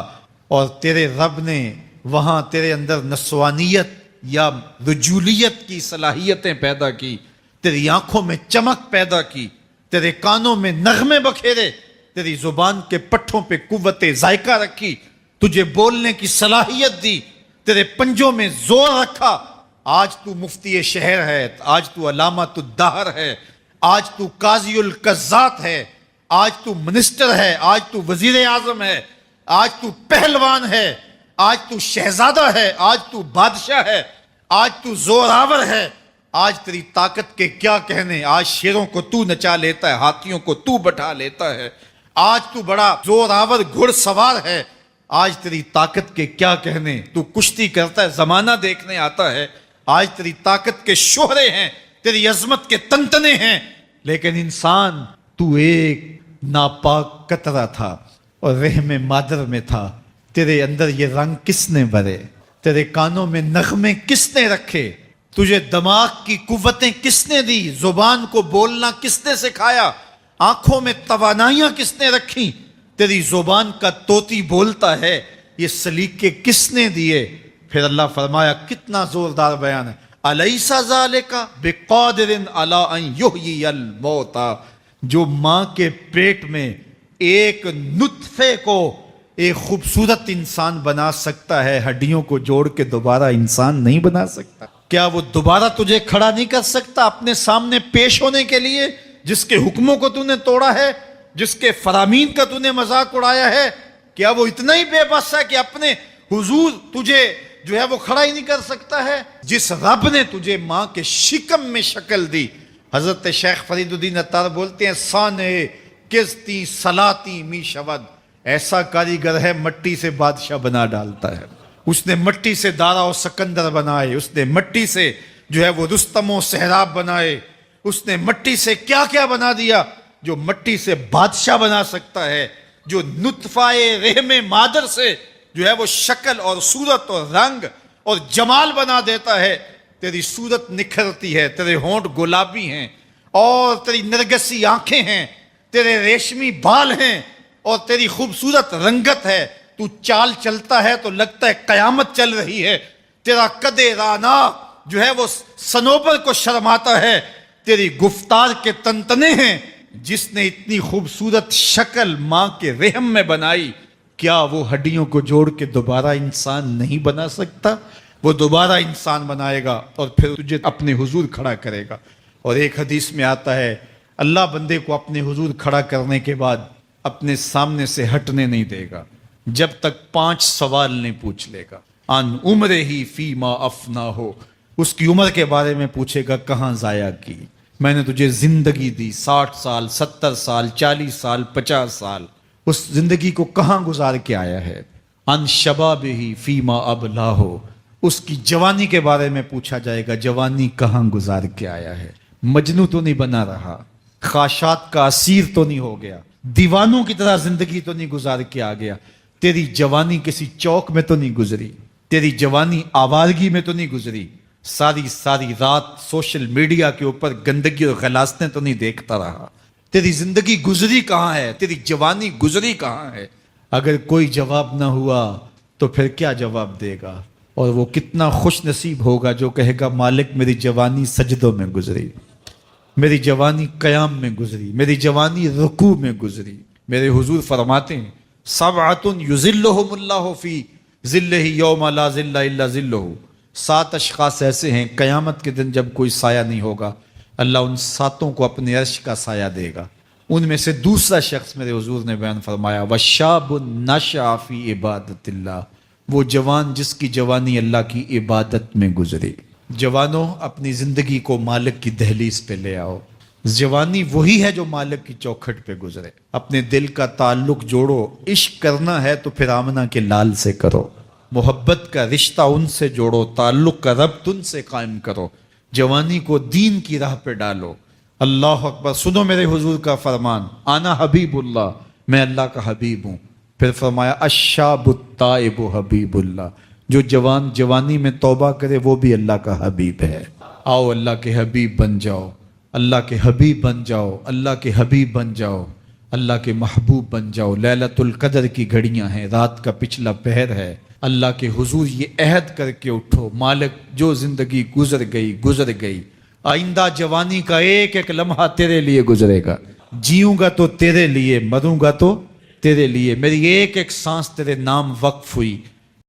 S1: اور تیرے رب نے وہاں تیرے اندر نسوانیت یا رجولیت کی صلاحیتیں پیدا کی، تیری آنکھوں میں چمک پیدا کی، تیرے کانوں میں نغمے بکھیرے، تیری زبان کے پٹھوں پہ قوت ذائقہ رکھی، تجھے بولنے کی صلاحیت دی، تیرے پنجوں میں زور رکھا۔ آج تو مفتی شہر ہے، آج تو علامۃ الدہر ہے، آج تو قاضی القضات ہے، آج تو منسٹر ہے، آج تو وزیر اعظم ہے، آج تو پہلوان ہے، آج تو شہزادہ ہے، آج تو بادشاہ ہے، آج تو زوراور ہے، آج تیری طاقت کے کیا کہنے، آج شیروں کو تو نچا لیتا ہے، ہاتھیوں کو تو بٹھا لیتا ہے، آج تو بڑا زوراور گھڑ سوار ہے، آج تیری طاقت کے کیا کہنے، تو کشتی کرتا ہے، زمانہ دیکھنے آتا ہے، آج تیری طاقت کے شوہرے ہیں، تیری عظمت کے تنتنے ہیں، لیکن انسان تو ایک ناپاک قطرہ تھا اور رحم مادر میں تھا۔ تیرے اندر یہ رنگ کس نے بھرے؟ تیرے کانوں میں نغمے کس نے رکھے؟ تجھے دماغ کی قوتیں کس نے دی؟ زبان کو بولنا کس نے سکھایا؟ آنکھوں میں توانائیاں کس نے رکھی؟ تیری زبان کا طوطی بولتا ہے، یہ سلیقے کس نے دیے؟ پھر اللہ فرمایا، کتنا زوردار بیان ہے، الیس ذالک بقادر علی ان یحیی الموتى، جو ماں کے پیٹ میں ایک نطفے کو ایک خوبصورت انسان بنا سکتا ہے، ہڈیوں کو جوڑ کے دوبارہ انسان نہیں بنا سکتا؟ کیا وہ دوبارہ تجھے کھڑا نہیں کر سکتا اپنے سامنے پیش ہونے کے لیے، جس کے حکموں کو تو نے توڑا ہے، جس کے فرامین کا تو نے مذاق اڑایا ہے؟ کیا وہ اتنا ہی بے بس ہے کہ اپنے حضور تجھے جو ہے وہ کھڑا ہی نہیں کر سکتا ہے؟ جس رب نے تجھے ماں کے شکم میں شکل دی، حضرت شیخ فرید الدین عطار بولتے ہیں سانے کستی سلاتی می شود، ایسا کاریگر ہے مٹی سے بادشاہ بنا ڈالتا ہے۔ اس نے مٹی سے دارا و سکندر بنائے، اس نے مٹی سے جو ہے وہ رستم و سہراب بنائے، اس نے مٹی سے کیا کیا بنا دیا جو مٹی سے بادشاہ بنا سکتا ہے، جو نطفہ رحم مادر سے جو ہے وہ شکل اور صورت اور رنگ اور جمال بنا دیتا ہے۔ تیری صورت نکھرتی ہے، تیرے ہونٹ گلابی ہیں اور تیری نرگسی آنکھیں ہیں، تیرے ریشمی بال ہیں اور تیری خوبصورت رنگت ہے، تو چال چلتا ہے تو لگتا ہے قیامت چل رہی ہے، تیرا قد رانا جو ہے وہ صنوبر کو شرماتا ہے، تیری گفتار کے تنتنے ہیں۔ جس نے اتنی خوبصورت شکل ماں کے رحم میں بنائی، کیا وہ ہڈیوں کو جوڑ کے دوبارہ انسان نہیں بنا سکتا؟ وہ دوبارہ انسان بنائے گا اور پھر تجھے اپنے حضور کھڑا کرے گا۔ اور ایک حدیث میں آتا ہے اللہ بندے کو اپنے حضور کھڑا کرنے کے بعد اپنے سامنے سے ہٹنے نہیں دے گا جب تک 5 سوال نہیں پوچھ لے گا۔ ان عمر ہی فیما افنا ہو، اس کی عمر کے بارے میں پوچھے گا کہاں ضائع کی، میں نے تجھے زندگی دی 60 سال 70 سال 40 سال 50 سال، اس زندگی کو کہاں گزار کے آیا ہے۔ ان شباب ہی فیما ابلا ہو، اس کی جوانی کے بارے میں پوچھا جائے گا جوانی کہاں گزار کے آیا ہے، مجنوں تو نہیں بنا رہا، خواہشات کا اسیر تو نہیں ہو گیا، دیوانوں کی طرح زندگی تو نہیں گزار کے آ گیا، تیری جوانی کسی چوک میں تو نہیں گزری، تیری جوانی آوارگی میں تو نہیں گزری، ساری رات سوشل میڈیا کے اوپر گندگی اور غلاظتیں تو نہیں دیکھتا رہا، تیری زندگی گزری کہاں ہے، تیری جوانی گزری کہاں ہے۔ اگر کوئی جواب نہ ہوا تو پھر کیا جواب دے گا؟ اور وہ کتنا خوش نصیب ہوگا جو کہے گا مالک میری جوانی سجدوں میں گزری، میری جوانی قیام میں گزری، میری جوانی رکوع میں گزری۔ میرے حضور فرماتے ہیں سبعۃ یظلھم اللہ فی ظلہ یوم لا ظل الا ظلہ، 7 اشخاص ایسے ہیں قیامت کے دن جب کوئی سایہ نہیں ہوگا، اللہ ان 7 کو اپنے عرش کا سایہ دے گا۔ ان میں سے دوسرا شخص میرے حضور نے بیان فرمایا وشاب نشأ فی عبادت اللہ، وہ جوان جس کی جوانی اللہ کی عبادت میں گزری۔ جوانوں اپنی زندگی کو مالک کی دہلیز پہ لے آؤ، جوانی وہی ہے جو مالک کی چوکھٹ پہ گزرے۔ اپنے دل کا تعلق جوڑو، عشق کرنا ہے تو پھر آمنہ کے لال سے کرو، محبت کا رشتہ ان سے جوڑو، تعلق کا ربط ان سے قائم کرو، جوانی کو دین کی راہ پہ ڈالو۔ اللہ اکبر، سنو میرے حضور کا فرمان انا حبیب اللہ، میں اللہ کا حبیب ہوں۔ پھر فرمایا الشاب التائب حبیب اللہ، جو جوان جوانی میں توبہ کرے وہ بھی اللہ کا حبیب ہے۔ آؤ اللہ کے حبیب بن جاؤ، اللہ کے حبیب بن جاؤ، اللہ کے حبیب بن جاؤ، اللہ کے محبوب بن جاؤ۔ لیلۃ القدر کی گھڑیاں ہیں، رات کا پچھلا پہر ہے، اللہ کے حضور یہ عہد کر کے اٹھو مالک جو زندگی گزر گئی، آئندہ جوانی کا ایک ایک لمحہ تیرے لیے گزرے گا، جیوں گا تو تیرے لیے، مروں گا تو تیرے لیے، میری ایک ایک سانس تیرے نام وقف ہوئی،